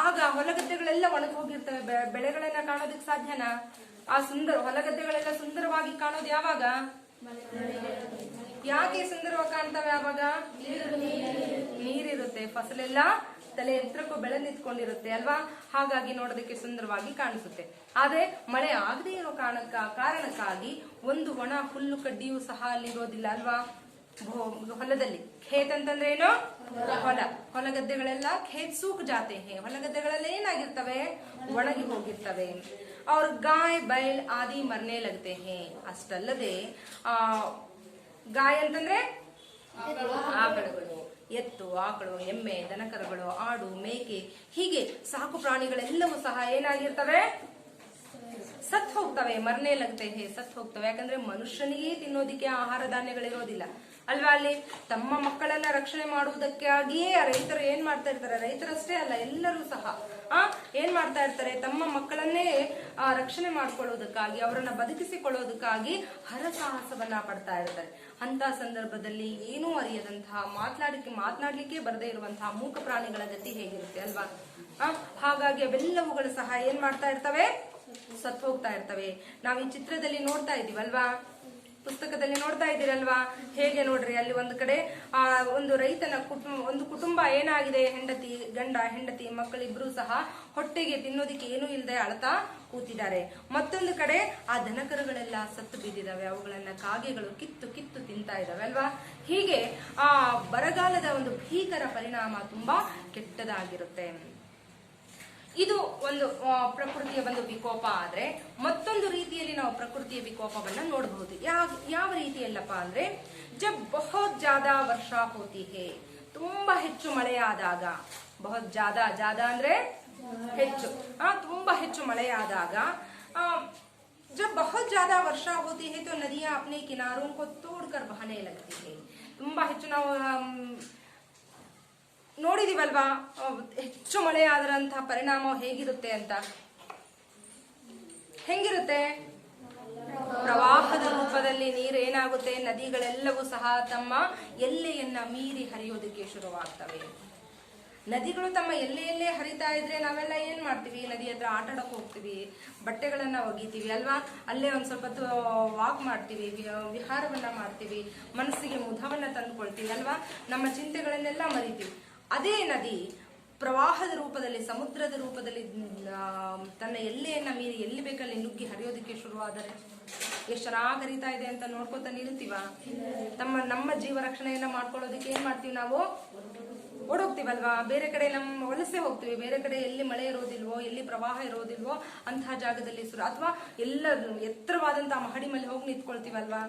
ಆಗ ಹೊಲಗದ್ದೆಗಳೆಲ್ಲ ಒಣಗಿ ಹೋಗಿರ್ತವೆ. ಬೆಳೆಗಳನ್ನ ಕಾಣೋದಕ್ಕೆ ಸಾಧ್ಯನಾ? ಆ ಹೊಲಗದ್ದೆಗಳೆಲ್ಲ ಸುಂದರವಾಗಿ ಕಾಣೋದು ಯಾವಾಗ? ಯಾಕೆ ಸುಂದರವಾಗಿ ಕಾಣ್ತವೆ? ಯಾವಾಗ ನೀರಿರುತ್ತೆ, ಫಸಲೆಲ್ಲ ತಲೆ ಎತ್ತರಕ್ಕೂ ಬೆಳೆ ನಿಂತ್ಕೊಂಡಿರುತ್ತೆ ಅಲ್ವಾ? ಹಾಗಾಗಿ ನೋಡೋದಕ್ಕೆ ಸುಂದರವಾಗಿ ಕಾಣಿಸುತ್ತೆ. ಆದ್ರೆ ಮಳೆ ಆಗದೆ ಇರೋ ಕಾರಣಕ್ಕಾಗಿ ಒಂದು ಒಣ ಹುಲ್ಲು ಕಡ್ಡಿಯೂ ಸಹ ಅಲ್ಲಿ ಇರೋದಿಲ್ಲ ಅಲ್ವಾ? ಹೊಲದಲ್ಲಿ ಖೇತ್ ಅಂತಂದ್ರೆ ಏನು? ಹೊಲಗದ್ದೆಗಳೆಲ್ಲ ಖೇತ್ ಸೂಕ್ ಜಾತೆ ಹೇ. ಹೊಲಗದ್ದೆಗಳೆಲ್ಲ ಏನಾಗಿರ್ತವೆ? ಒಣಗಿ ಹೋಗಿರ್ತವೆ. ಅವ್ರ ಗಾಯ್ ಬೈಲ್ ಆದಿ ಮರ್ನೆ ಲಗ್ತೆ ಹೇ. ಅಷ್ಟಲ್ಲದೆ ಗಾಯ್ ಅಂತಂದ್ರೆ ಆಕಳುಗಳು, ಎತ್ತು, ಆಕಳು, ಎಮ್ಮೆ, ದನಕರುಗಳು, ಆಡು, ಮೇಕೆ, ಹೀಗೆ ಸಾಕು ಪ್ರಾಣಿಗಳೆಲ್ಲವೂ ಸಹ ಏನಾಗಿರ್ತವೆ? ಸತ್ ಹೋಗ್ತವೆ. ಮರ್ನೆ ಲಗ್ತೆ ಹೇ, ಸತ್ ಹೋಗ್ತವೆ. ಯಾಕಂದ್ರೆ ಮನುಷ್ಯನಿಗೆ ತಿನ್ನೋದಿಕ್ಕೆ ಆಹಾರ ಧಾನ್ಯಗಳಿರೋದಿಲ್ಲ ಅಲ್ವಾ? ಅಲ್ಲಿ ತಮ್ಮ ಮಕ್ಕಳನ್ನ ರಕ್ಷಣೆ ಮಾಡುವುದಕ್ಕಾಗಿಯೇ ರೈತರು ಏನ್ ಮಾಡ್ತಾ ಇರ್ತಾರೆ? ರೈತರಷ್ಟೇ ಅಲ್ಲ, ಎಲ್ಲರೂ ಸಹ ಏನ್ ಮಾಡ್ತಾ ಇರ್ತಾರೆ? ತಮ್ಮ ಮಕ್ಕಳನ್ನೇ ರಕ್ಷಣೆ ಮಾಡ್ಕೊಳ್ಳೋದಕ್ಕಾಗಿ, ಅವರನ್ನ ಬದುಕಿಸಿಕೊಳ್ಳೋದಕ್ಕಾಗಿ ಹರಸಾಹಸವನ್ನ ಪಡ್ತಾ ಇರ್ತಾರೆ. ಅಂತ ಸಂದರ್ಭದಲ್ಲಿ ಏನೂ ಅರಿಯದಂತಹ, ಮಾತನಾಡ್ಲಿಕ್ಕೆ ಬರದೇ ಇರುವಂತಹ ಮೂಕ ಪ್ರಾಣಿಗಳ ಗತಿ ಹೇಗಿರುತ್ತೆ ಅಲ್ವಾ? ಹಾಗಾಗಿ ಅವೆಲ್ಲವುಗಳು ಸಹ ಏನ್ ಮಾಡ್ತಾ ಇರ್ತವೆ? ಸತ್ತು ಹೋಗ್ತಾ ಇರ್ತವೆ. ನಾವ್ ಈ ಚಿತ್ರದಲ್ಲಿ ನೋಡ್ತಾ ಇದೀವಲ್ವಾ? ಪುಸ್ತಕದಲ್ಲಿ ನೋಡ್ತಾ ಇದ್ದೀರಲ್ವಾ? ಹೇಗೆ ನೋಡ್ರಿ, ಅಲ್ಲಿ ಒಂದು ಕಡೆ ಒಂದು ರೈತನ ಒಂದು ಕುಟುಂಬ ಏನಾಗಿದೆ? ಗಂಡ ಹೆಂಡತಿ ಮಕ್ಕಳಿಬ್ರು ಸಹ ಹೊಟ್ಟೆಗೆ ತಿನ್ನೋದಿಕ್ಕೆ ಏನೂ ಇಲ್ಲದೆ ಅಳ್ತಾ ಕೂತಿದ್ದಾರೆ. ಮತ್ತೊಂದು ಕಡೆ ಆ ದನಕರುಗಳೆಲ್ಲ ಸತ್ತು ಬಿದ್ದಿದಾವೆ. ಅವುಗಳನ್ನ ಕಾಗೆಗಳು ಕಿತ್ತು ತಿಂತಾ ಇದಾವೆ ಅಲ್ವಾ? ಹೀಗೆ ಆ ಬರಗಾಲದ ಒಂದು ಭೀಕರ ಪರಿಣಾಮ ತುಂಬಾ ಕೆಟ್ಟದಾಗಿರುತ್ತೆ. ಇದು ಒಂದು ಪ್ರಕೃತಿಯ ಒಂದು ವಿಕೋಪ. ಆದ್ರೆ ಮತ್ತೊಂದು ರೀತಿಯಲ್ಲಿ ನಾವು ಪ್ರಕೃತಿಯ ವಿಕೋಪವನ್ನ ನೋಡಬಹುದು. ಯಾವ ರೀತಿಯಲ್ಲಪ್ಪ ಅಂದ್ರೆ, ಜಬ್ ಬಹುತ್ ಜಾದಾ ವರ್ಷಾ ಹೋತಿ ಹೇ. ತುಂಬಾ ಹೆಚ್ಚು ಮಳೆಯಾದಾಗ, ಬಹುತ್ ಜಾದಾ ಅಂದ್ರೆ ಹೆಚ್ಚು, ತುಂಬಾ ಹೆಚ್ಚು ಮಳೆಯಾದಾಗ, जब बहुत ज्यादा वर्षा होती है तो नदियां अपने किनारों को तोड़कर बहने लगती है. ತುಂಬಾ ಹೆಚ್ಚು ನಾವು ನೋಡಿದೀವಲ್ವಾ? ಹೆಚ್ಚು ಮಳೆ ಆದ್ರಂತಹ ಪರಿಣಾಮ ಹೇಗಿರುತ್ತೆ ಅಂತ. ಹೆಂಗಿರುತ್ತೆ? ಪ್ರವಾಹದ ರೂಪದಲ್ಲಿ ನೀರು ಏನಾಗುತ್ತೆ? ನದಿಗಳೆಲ್ಲವೂ ಸಹ ತಮ್ಮ ಎಲ್ಲೆಯನ್ನ ಮೀರಿ ಹರಿಯೋದಕ್ಕೆ ಶುರುವಾಗ್ತವೆ. ನದಿಗಳು ತಮ್ಮ ಎಲ್ಲೆಯಲ್ಲೇ ಹರಿತಾ ಇದ್ರೆ ನಾವೆಲ್ಲ ಏನ್ ಮಾಡ್ತೀವಿ? ನದಿ ಹತ್ರ ಆಟ ಆಡಕ್ ಹೋಗ್ತೀವಿ, ಬಟ್ಟೆಗಳನ್ನ ಒಗಿತೀವಿ ಅಲ್ವಾ? ಅಲ್ಲೇ ಒಂದ್ ಸ್ವಲ್ಪ ವಾಕ್ ಮಾಡ್ತೀವಿ, ವಿಹಾರವನ್ನ ಮಾಡ್ತೀವಿ, ಮನಸ್ಸಿಗೆ ಮುದವನ್ನ ತಂದುಕೊಳ್ತೀವಿ ಅಲ್ವಾ? ನಮ್ಮ ಚಿಂತೆಗಳನ್ನೆಲ್ಲ ಮರಿತೀವಿ. ಅದೇ ನದಿ ಪ್ರವಾಹದ ರೂಪದಲ್ಲಿ, ಸಮುದ್ರದ ರೂಪದಲ್ಲಿ ತನ್ನ ಎಲ್ಲೆಯನ್ನ ಮೀರಿ ಎಲ್ಲಿ ಬೇಕಲ್ಲಿ ನುಗ್ಗಿ ಹರಿಯೋದಕ್ಕೆ ಶುರುವಾದರೆ ಎಷ್ಟು ಚೆನ್ನಾಗಿ ಹರಿತಾ ಇದೆ ಅಂತ ನೋಡ್ಕೊತ ನಿಲ್ತೀವ? ನಮ್ಮ ಜೀವ ರಕ್ಷಣೆಯನ್ನ ಮಾಡ್ಕೊಳ್ಳೋದಕ್ಕೆ ಏನ್ ಮಾಡ್ತೀವಿ? ನಾವು ಓಡೋಗ್ತೀವಲ್ವಾ? ಬೇರೆ ಕಡೆ ವಲಸೆ ಹೋಗ್ತೀವಿ. ಬೇರೆ ಕಡೆ ಎಲ್ಲಿ ಮಳೆ ಇರೋದಿಲ್ವೋ, ಎಲ್ಲಿ ಪ್ರವಾಹ ಇರೋದಿಲ್ವೋ ಅಂತಹ ಜಾಗದಲ್ಲಿ ಅಥವಾ ಎಲ್ಲ ಎತ್ತರವಾದಂತಹ ಮಹಡಿ ಮೇಲೆ ಹೋಗಿ ನಿಂತ್ಕೊಳ್ತೀವಲ್ವಾ?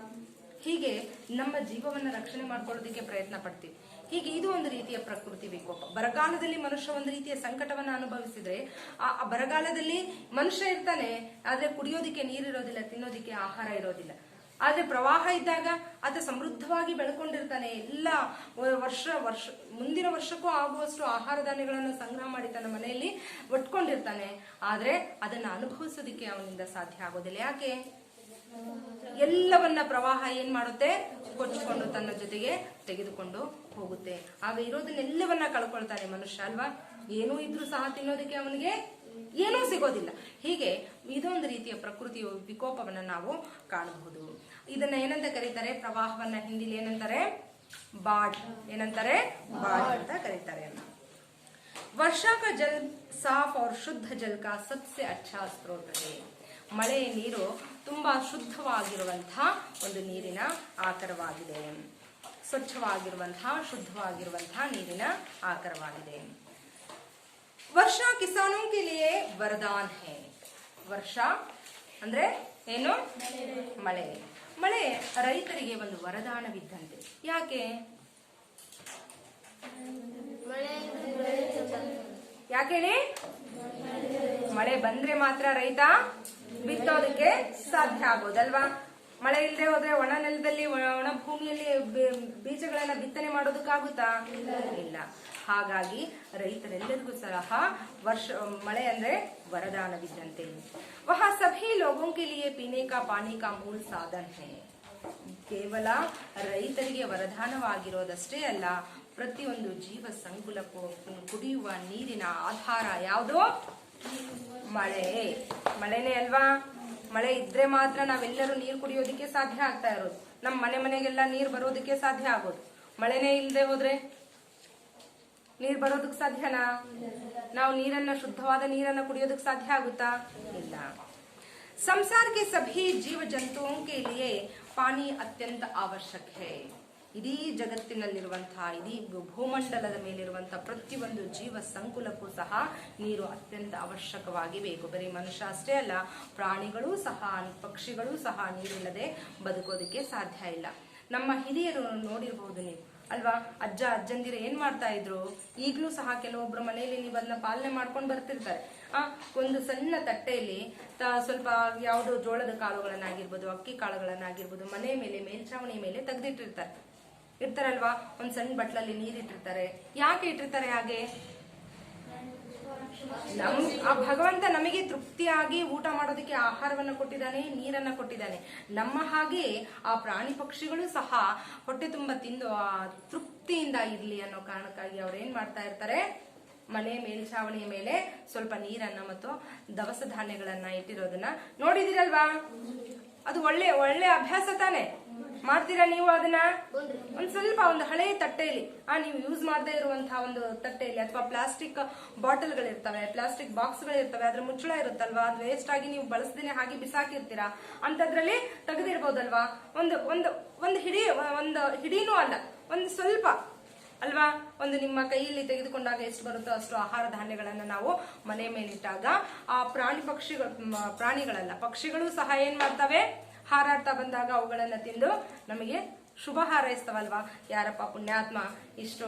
ಹೀಗೆ ನಮ್ಮ ಜೀವವನ್ನ ರಕ್ಷಣೆ ಮಾಡ್ಕೊಳ್ಳೋದಕ್ಕೆ ಪ್ರಯತ್ನ ಪಡ್ತೀವಿ. ಹೀಗೆ ಇದು ಒಂದು ರೀತಿಯ ಪ್ರಕೃತಿ ವಿಕೋಪ. ಬರಗಾಲದಲ್ಲಿ ಮನುಷ್ಯ ಒಂದು ರೀತಿಯ ಸಂಕಟವನ್ನ ಅನುಭವಿಸಿದ್ರೆ, ಆ ಬರಗಾಲದಲ್ಲಿ ಮನುಷ್ಯ ಇರ್ತಾನೆ, ಆದ್ರೆ ಕುಡಿಯೋದಿಕ್ಕೆ ನೀರಿರೋದಿಲ್ಲ, ತಿನ್ನೋದಿಕ್ಕೆ ಆಹಾರ ಇರೋದಿಲ್ಲ. ಆದ್ರೆ ಪ್ರವಾಹ ಇದ್ದಾಗ ಆತ ಸಮೃದ್ಧವಾಗಿ ಬೆಳ್ಕೊಂಡಿರ್ತಾನೆ. ಎಲ್ಲ ಮುಂದಿನ ವರ್ಷಕ್ಕೂ ಆಗುವಷ್ಟು ಆಹಾರ ಧಾನ್ಯಗಳನ್ನು ಸಂಗ್ರಹ ಮಾಡಿ ತನ್ನ ಮನೆಯಲ್ಲಿ ಒಟ್ಕೊಂಡಿರ್ತಾನೆ. ಆದ್ರೆ ಅದನ್ನ ಅನುಭವಿಸೋದಿಕ್ಕೆ ಅವನಿಂದ ಸಾಧ್ಯ ಆಗೋದಿಲ್ಲ. ಯಾಕೆ? ಎಲ್ಲವನ್ನ ಪ್ರವಾಹ ಏನ್ ಮಾಡುತ್ತೆ? ಕೊಚ್ಚಿಕೊಂಡು ತನ್ನ ಜೊತೆಗೆ ತೆಗೆದುಕೊಂಡು ಹೋಗುತ್ತೆ. ಆಗ ಇರೋದನ್ನೆಲ್ಲವನ್ನ ಕಳ್ಕೊಳ್ತಾನೆ ಮನುಷ್ಯ ಅಲ್ವಾ? ಏನೂ ಇದ್ರೂ ಸಹ ತಿನ್ನೋದಕ್ಕೆ ಅವನಿಗೆ ಏನೂ ಸಿಗೋದಿಲ್ಲ. ಹೀಗೆ ಇದೊಂದು ರೀತಿಯ ಪ್ರಕೃತಿಯ ವಿಕೋಪವನ್ನ ನಾವು ಕಾಣಬಹುದು. ಇದನ್ನ ಏನಂತ ಕರೀತಾರೆ? ಪ್ರವಾಹವನ್ನ ಹಿಂದಿಲಿ ಏನಂತಾರೆ? ಬಾಡ್. ಏನಂತಾರೆ? ಬಾಡ್ ಅಂತ ಕರೀತಾರೆ. ವರ್ಷಾ ಕಾ ಜಲ್ ಸಾಫ್ और शुद्ध जल का सबसे अच्छा स्रोत है. ಮಳೆ ನೀರು ತುಂಬಾ ಶುದ್ಧವಾಗಿರುವಂತಹ ಒಂದು ನೀರಿನ ಆಕರವಾಗಿದೆ. ಸ್ವಚ್ಛವಾಗಿರುವಂತಹ, ಶುದ್ಧವಾಗಿರುವಂತಹ ನೀರಿನ ಆಕರವಾಗಿದೆ. ವರ್ಷಾ ಕಿಸಾನೋ ಕೆ ಲಿಯೇ ವರದಾನ್ ಹೈ. ವರ್ಷಾ ಅಂದ್ರೆ ಏನು? ಮಳೆ. ಮಳೆ ರೈತರಿಗೆ ಒಂದು ವರದಾನವಿದ್ದಂತೆ. ಯಾಕೆ? ಯಾಕೆ ಹೇಳಿ? ಮಳೆ ಬಂದ್ರೆ ಮಾತ್ರ ರೈತ ಬಿತ್ತೋದಕ್ಕೆ ಸಾಧ್ಯ ಆಗೋದಲ್ವಾ. ಮಳೆ ಇಲ್ಲದೆ ಹೋದ್ರೆ ಒಣ ನೆಲದಲ್ಲಿ ಒಣ ಭೂಮಿಯಲ್ಲಿ ಬೀಜಗಳನ್ನ ಬಿತ್ತನೆ ಮಾಡೋದಕ್ಕಾಗುತ್ತಾ? ಇಲ್ಲ. ಹಾಗಾಗಿ ರೈತರೆಲ್ಲರಿಗೂ ಸಹ ಮಳೆ ಅಂದ್ರೆ ವರದಾನವಿದ್ದಂತೆ. ವಹ ಸಭಿ ಲೋಗೋಂ ಕೆ ಲಿಯೆ ಪೀನೆ ಕಾ ಪಾನಿ ಕಾ ಮೂಲ ಸಾಧನ ಹೈ. ಕೇವಲ ರೈತರಿಗೆ ವರದಾನವಾಗಿರೋದಷ್ಟೇ ಅಲ್ಲ, ಪ್ರತಿಯೊಂದು ಜೀವ ಸಂಕುಲಕ್ಕೂ ಕುಡಿಯುವ ನೀರಿನ ಆಧಾರ ಯಾವುದು? ಮಳೆ. ಮಳೆನೇ ಅಲ್ವಾ. ಮಳೆ ಇದ್ರೆ ಮಾತ್ರ ನಾವೆಲ್ಲರೂ ನೀರು ಕುಡಿಯೋದಕ್ಕೆ ಸಾಧ್ಯ ಆಗ್ತಾ ಇರೋದು. ನಮ್ಮ ಮನೆಗೆಲ್ಲ ನೀರು ಬರೋದಕ್ಕೆ ಸಾಧ್ಯ ಆಗೋದು. ಮಳೆನೇ ಇಲ್ಲದೆ ಹೋದ್ರೆ ನೀರ್ ಬರೋದಕ್ಕೆ ಸಾಧ್ಯನಾ? ನಾವು ನೀರನ್ನ ಶುದ್ಧವಾದ ನೀರನ್ನ ಕುಡಿಯೋದಕ್ಕೆ ಸಾಧ್ಯ ಆಗುತ್ತಾ? ಇಲ್ಲ. ಸಂಸಾರ के सभी जीव जंतुओं के लिए पानी अत्यंत आवश्यक है. ಇಡೀ ಜಗತ್ತಿನಲ್ಲಿರುವಂತಹ, ಇಡೀ ಭೂಮಂಡಲದ ಮೇಲಿರುವಂತಹ ಪ್ರತಿಯೊಂದು ಜೀವ ಸಂಕುಲಕ್ಕೂ ಸಹ ನೀರು ಅತ್ಯಂತ ಅವಶ್ಯಕವಾಗಿ ಬೇಕು. ಬರೀ ಮನುಷ್ಯ ಅಷ್ಟೇ ಅಲ್ಲ, ಪ್ರಾಣಿಗಳೂ ಸಹ, ಪಕ್ಷಿಗಳೂ ಸಹ ನೀರಿಲ್ಲದೆ ಬದುಕೋದಕ್ಕೆ ಸಾಧ್ಯ ಇಲ್ಲ. ನಮ್ಮ ಹಿರಿಯರು ನೋಡಿರ್ಬಹುದು ನೀವು ಅಲ್ವಾ, ಅಜ್ಜ ಅಜ್ಜಂದಿರು ಏನ್ ಮಾಡ್ತಾ ಇದ್ರು, ಈಗಲೂ ಸಹ ಕೆಲವೊಬ್ರು ಮನೆಯಲ್ಲಿ ನೀವು ಅದನ್ನ ಪಾಲನೆ ಮಾಡ್ಕೊಂಡು ಬರ್ತಿರ್ತಾರೆ. ಒಂದು ಸಣ್ಣ ತಟ್ಟೆಯಲ್ಲಿ ಸ್ವಲ್ಪ ಯಾವುದೋ ಜೋಳದ ಕಾಳುಗಳನ್ನಾಗಿರ್ಬೋದು, ಅಕ್ಕಿ ಕಾಳುಗಳನ್ನಾಗಿರ್ಬೋದು ಮನೆ ಮೇಲೆ ಮೇಲ್ಛಾವಣಿ ಮೇಲೆ ಇರ್ತಾರಲ್ವಾ. ಒಂದ್ ಸಣ್ಣ ಬಟ್ಲಲ್ಲಿ ನೀರಿಟ್ಟಿರ್ತಾರೆ. ಯಾಕೆ ಇಟ್ಟಿರ್ತಾರೆ ಹಾಗೆ? ಆ ಭಗವಂತ ನಮಗೆ ತೃಪ್ತಿಯಾಗಿ ಊಟ ಮಾಡೋದಕ್ಕೆ ಆಹಾರವನ್ನ ಕೊಟ್ಟಿದ್ದಾನೆ, ನೀರನ್ನ ಕೊಟ್ಟಿದ್ದಾನೆ. ನಮ್ಮ ಹಾಗೆ ಆ ಪ್ರಾಣಿ ಪಕ್ಷಿಗಳು ಸಹ ಹೊಟ್ಟೆ ತುಂಬ ತಿಂದು ಆ ತೃಪ್ತಿಯಿಂದ ಇರ್ಲಿ ಅನ್ನೋ ಕಾರಣಕ್ಕಾಗಿ ಅವ್ರು ಏನ್ ಮಾಡ್ತಾ ಇರ್ತಾರೆ, ಮನೆ ಮೇಲ್ಛಾವಣಿಯ ಮೇಲೆ ಸ್ವಲ್ಪ ನೀರನ್ನ ಮತ್ತು ದವಸ ಧಾನ್ಯಗಳನ್ನ ಇಟ್ಟಿರೋದನ್ನ ನೋಡಿದಿರಲ್ವಾ. ಅದು ಒಳ್ಳೆ ಒಳ್ಳೆ ಅಭ್ಯಾಸ ತಾನೆ. ಮಾಡ್ತೀರಾ ನೀವು ಅದನ್ನ? ಒಂದು ಹಳೆ ತಟ್ಟೆಯಲ್ಲಿ ನೀವು ಯೂಸ್ ಮಾಡದೇ ಇರುವಂತಹ ಒಂದು ತಟ್ಟೆಯಲ್ಲಿ ಅಥವಾ ಪ್ಲಾಸ್ಟಿಕ್ ಬಾಟಲ್ಗಳಿರ್ತವೆ, ಪ್ಲಾಸ್ಟಿಕ್ ಬಾಕ್ಸ್ಗಳಿರ್ತವೆ, ಅದ್ರ ಮುಚ್ಚಳ ಇರುತ್ತಲ್ವಾ, ಅದು ವೇಸ್ಟ್ ಆಗಿ ನೀವು ಬಳಸದೇನೆ ಹಾಗೆ ಬಿಸಾಕಿರ್ತೀರಾ, ಅಂತದ್ರಲ್ಲಿ ತೆಗೆದಿರ್ಬೋದಲ್ವಾ. ಒಂದು ಹಿಡಿನೂ ಅಲ್ಲ, ಒಂದು ಸ್ವಲ್ಪ ಅಲ್ವಾ, ಒಂದು ನಿಮ್ಮ ಕೈಯಲ್ಲಿ ತೆಗೆದುಕೊಂಡಾಗ ಎಷ್ಟು ಬರುತ್ತೋ ಅಷ್ಟು ಆಹಾರ ಧಾನ್ಯಗಳನ್ನ ನಾವು ಮನೆ ಮೇಲಿಟ್ಟಾಗ ಆ ಪ್ರಾಣಿಗಳಲ್ಲ ಪಕ್ಷಿಗಳು ಸಹ ಏನ್ ಮಾಡ್ತವೆ, ಹಾರಾಡ್ತಾ ಬಂದಾಗ ಅವುಗಳನ್ನ ತಿಂದು ನಮಗೆ ಶುಭ ಹಾರೈಸ್ತವಲ್ವಾ. ಯಾರಪ್ಪ ಪುಣ್ಯಾತ್ಮ ಇಷ್ಟು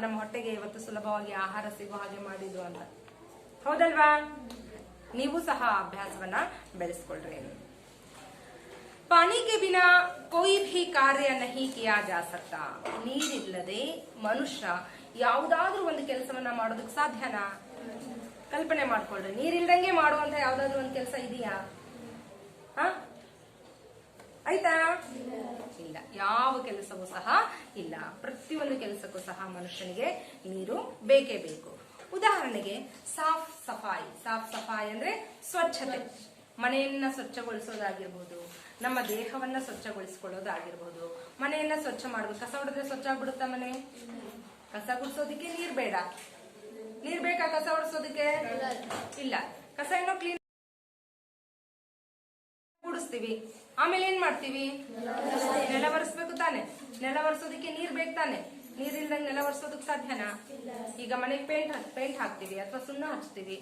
ನಮ್ಮ ಹೊಟ್ಟೆಗೆ ಇವತ್ತು ಸುಲಭವಾಗಿ ಆಹಾರ ಸಿಗೋ ಹಾಗೆ ಮಾಡಿದ್ರು ಅಂತ. ಹೌದಲ್ವಾ? ನೀವು ಸಹ ಅಭ್ಯಾಸವನ್ನ ಬೆಳೆಸ್ಕೊಳ್ರಿ. ಪಾನಿ ಕೆ ಬಿನಾ ಕೋಯಿ ಭಿ ಕಾರ್ಯ ನಹಿ ಕಿಯಾ ಜಾ ಸಕ್ತಾ. ನೀರಿಲ್ಲದೆ ಮನುಷ್ಯ ಯಾವುದಾದ್ರೂ ಒಂದು ಕೆಲಸವನ್ನ ಮಾಡೋದಕ್ಕೆ ಸಾಧ್ಯನಾ? ಕಲ್ಪನೆ ಮಾಡ್ಕೊಳ್ರಿ. ನೀರಿಲ್ದಂಗೆ ಮಾಡುವಂತ ಯಾವ್ದಾದ್ರು ಒಂದು ಕೆಲಸ ಇದೆಯಾ? ಆಯ್ತಾ? ಇಲ್ಲ. ಯಾವ ಕೆಲಸವೂ ಸಹ ಇಲ್ಲ. ಪ್ರತಿಯೊಂದು ಕೆಲಸಕ್ಕೂ ಸಹ ಮನುಷ್ಯನಿಗೆ ನೀರು ಬೇಕೇ ಬೇಕು. ಉದಾಹರಣೆಗೆ ಸಾಫ್ ಸಫಾಯಿ ಅಂದ್ರೆ ಸ್ವಚ್ಛತೆ. ಮನೆಯನ್ನ ಸ್ವಚ್ಛಗೊಳಿಸೋದಾಗಿರ್ಬೋದು, ನಮ್ಮ ದೇಹವನ್ನ ಸ್ವಚ್ಛಗೊಳಿಸಿಕೊಳ್ಳೋದಾಗಿರ್ಬೋದು. ಮನೆಯನ್ನ ಸ್ವಚ್ಛ ಮಾಡ್ಬೇಕು. ಕಸ ಹೊಡೆದ್ರೆ ಸ್ವಚ್ಛ ಆಗ್ಬಿಡುತ್ತಾ ಮನೆ? ಕಸ ಗುಡಿಸೋದಿಕ್ಕೆ ನೀರ್ ಬೇಡ. ನೀರ್ ಬೇಕಾ ಕಸ ಹೊಡಿಸೋದಕ್ಕೆ? ಇಲ್ಲ. ಕಸ ಏನೋ ಕ್ಲೀನ್ ಗುಡಿಸ್ತೀವಿ, ಆಮೇಲೆ ಏನ್ ಮಾಡ್ತೀವಿ? ನೆಲ ಒರೆಸ್ಬೇಕು ತಾನೆ. ನೆಲ ಒರೆಸೋದಕ್ಕೆ ನೀರ್ ಬೇಕು ತಾನೆ. ನೀರಿಲ್ದಂಗೆ ನೆಲ ಒರೆಸೋದಕ್ಕೆ ಸಾಧ್ಯನಾ? ಈಗ ಮನೆಗೆ ಪೇಂಟ್ ಹಾಕ್ತಿವಿ ಅಥವಾ ಸುಣ್ಣ ಹಚ್ತೀವಿ.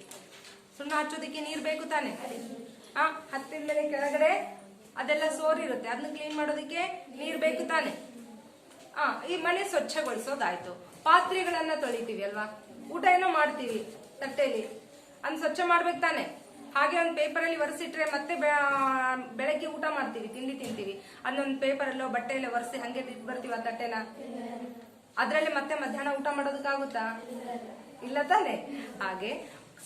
ಸುಣ್ಣ ಹಚ್ಚೋದಕ್ಕೆ ನೀರ್ ಬೇಕು ತಾನೆ. ಹತ್ತಿದ ಮೇಲೆ ಕೆಳಗಡೆ ಅದೆಲ್ಲ ಸೋರಿರುತ್ತೆ, ಅದನ್ನ ಕ್ಲೀನ್ ಮಾಡೋದಕ್ಕೆ ನೀರ್ ಬೇಕು ತಾನೆ. ಈ ಮನೆ ಸ್ವಚ್ಛಗೊಳಿಸೋದಾಯ್ತು. ಪಾತ್ರೆಗಳನ್ನ ತೊಳಿತೀವಿ ಅಲ್ವಾ, ಊಟ ಏನೋ ಮಾಡ್ತೀವಿ ತಟ್ಟೆಯಲ್ಲಿ, ಅದ್ ಸ್ವಚ್ಛ ಮಾಡ್ಬೇಕು ತಾನೆ. ಹಾಗೆ ಒಂದು ಪೇಪರ್ ಅಲ್ಲಿ ಒರೆಸಿಟ್ರೆ ಮತ್ತೆ ಬೆಳಗ್ಗೆ ಊಟ ಮಾಡ್ತೀವಿ, ತಿಂಡಿ ತಿಂತೀವಿ, ಅದನ್ನೊಂದು ಪೇಪರ್ ಅಲ್ಲೋ ಬಟ್ಟೆಯಲ್ಲೋ ಒರೆಸಿ ಹಂಗೆ ಬಿಟ್ಟು ಬರ್ತೀವಿ ಆ ತಟ್ಟೆನ. ಅದ್ರಲ್ಲಿ ಮತ್ತೆ ಮಧ್ಯಾಹ್ನ ಊಟ ಮಾಡೋದಕ್ಕಾಗುತ್ತಾ? ಇಲ್ಲ ತಾನೆ. ಹಾಗೆ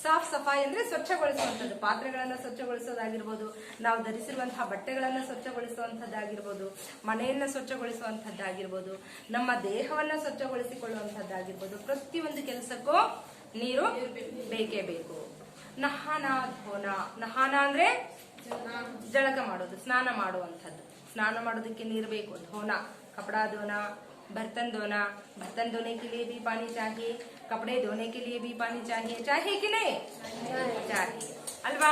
ಸಾಫ್ ಸಫಾಯಿ ಅಂದ್ರೆ ಸ್ವಚ್ಛಗೊಳಿಸುವಂಥದ್ದು. ಪಾತ್ರೆಗಳನ್ನ ಸ್ವಚ್ಛಗೊಳಿಸೋದಾಗಿರ್ಬೋದು, ನಾವು ಧರಿಸಿರುವಂತಹ ಬಟ್ಟೆಗಳನ್ನ ಸ್ವಚ್ಛಗೊಳಿಸುವಂತದ್ದಾಗಿರ್ಬೋದು, ಮನೆಯನ್ನ ಸ್ವಚ್ಛಗೊಳಿಸುವಂತದ್ದಾಗಿರ್ಬೋದು, ನಮ್ಮ ದೇಹವನ್ನ ಸ್ವಚ್ಛಗೊಳಿಸಿಕೊಳ್ಳುವಂತದ್ದಾಗಿರ್ಬೋದು. ಪ್ರತಿಯೊಂದು ಕೆಲಸಕ್ಕೂ ನೀರು ಬೇಕೇ ಬೇಕು. ನಹಾನ ಧೋನ. ನಹಾನ ಅಂದ್ರೆ ಜಳಕ ಮಾಡೋದು, ಸ್ನಾನ ಮಾಡುವಂಥದ್ದು. ಸ್ನಾನ ಮಾಡೋದಕ್ಕೆ ನೀರು ಬೇಕು. ಧೋನ ಕಪड़ा धोना, बर्तन धोना. बर्तन धोने के लिए भी पानी चाहिए, कपड़े धोने के लिए भी पानी चाहिए कि नहीं? चाहिए ಅಲ್ವಾ.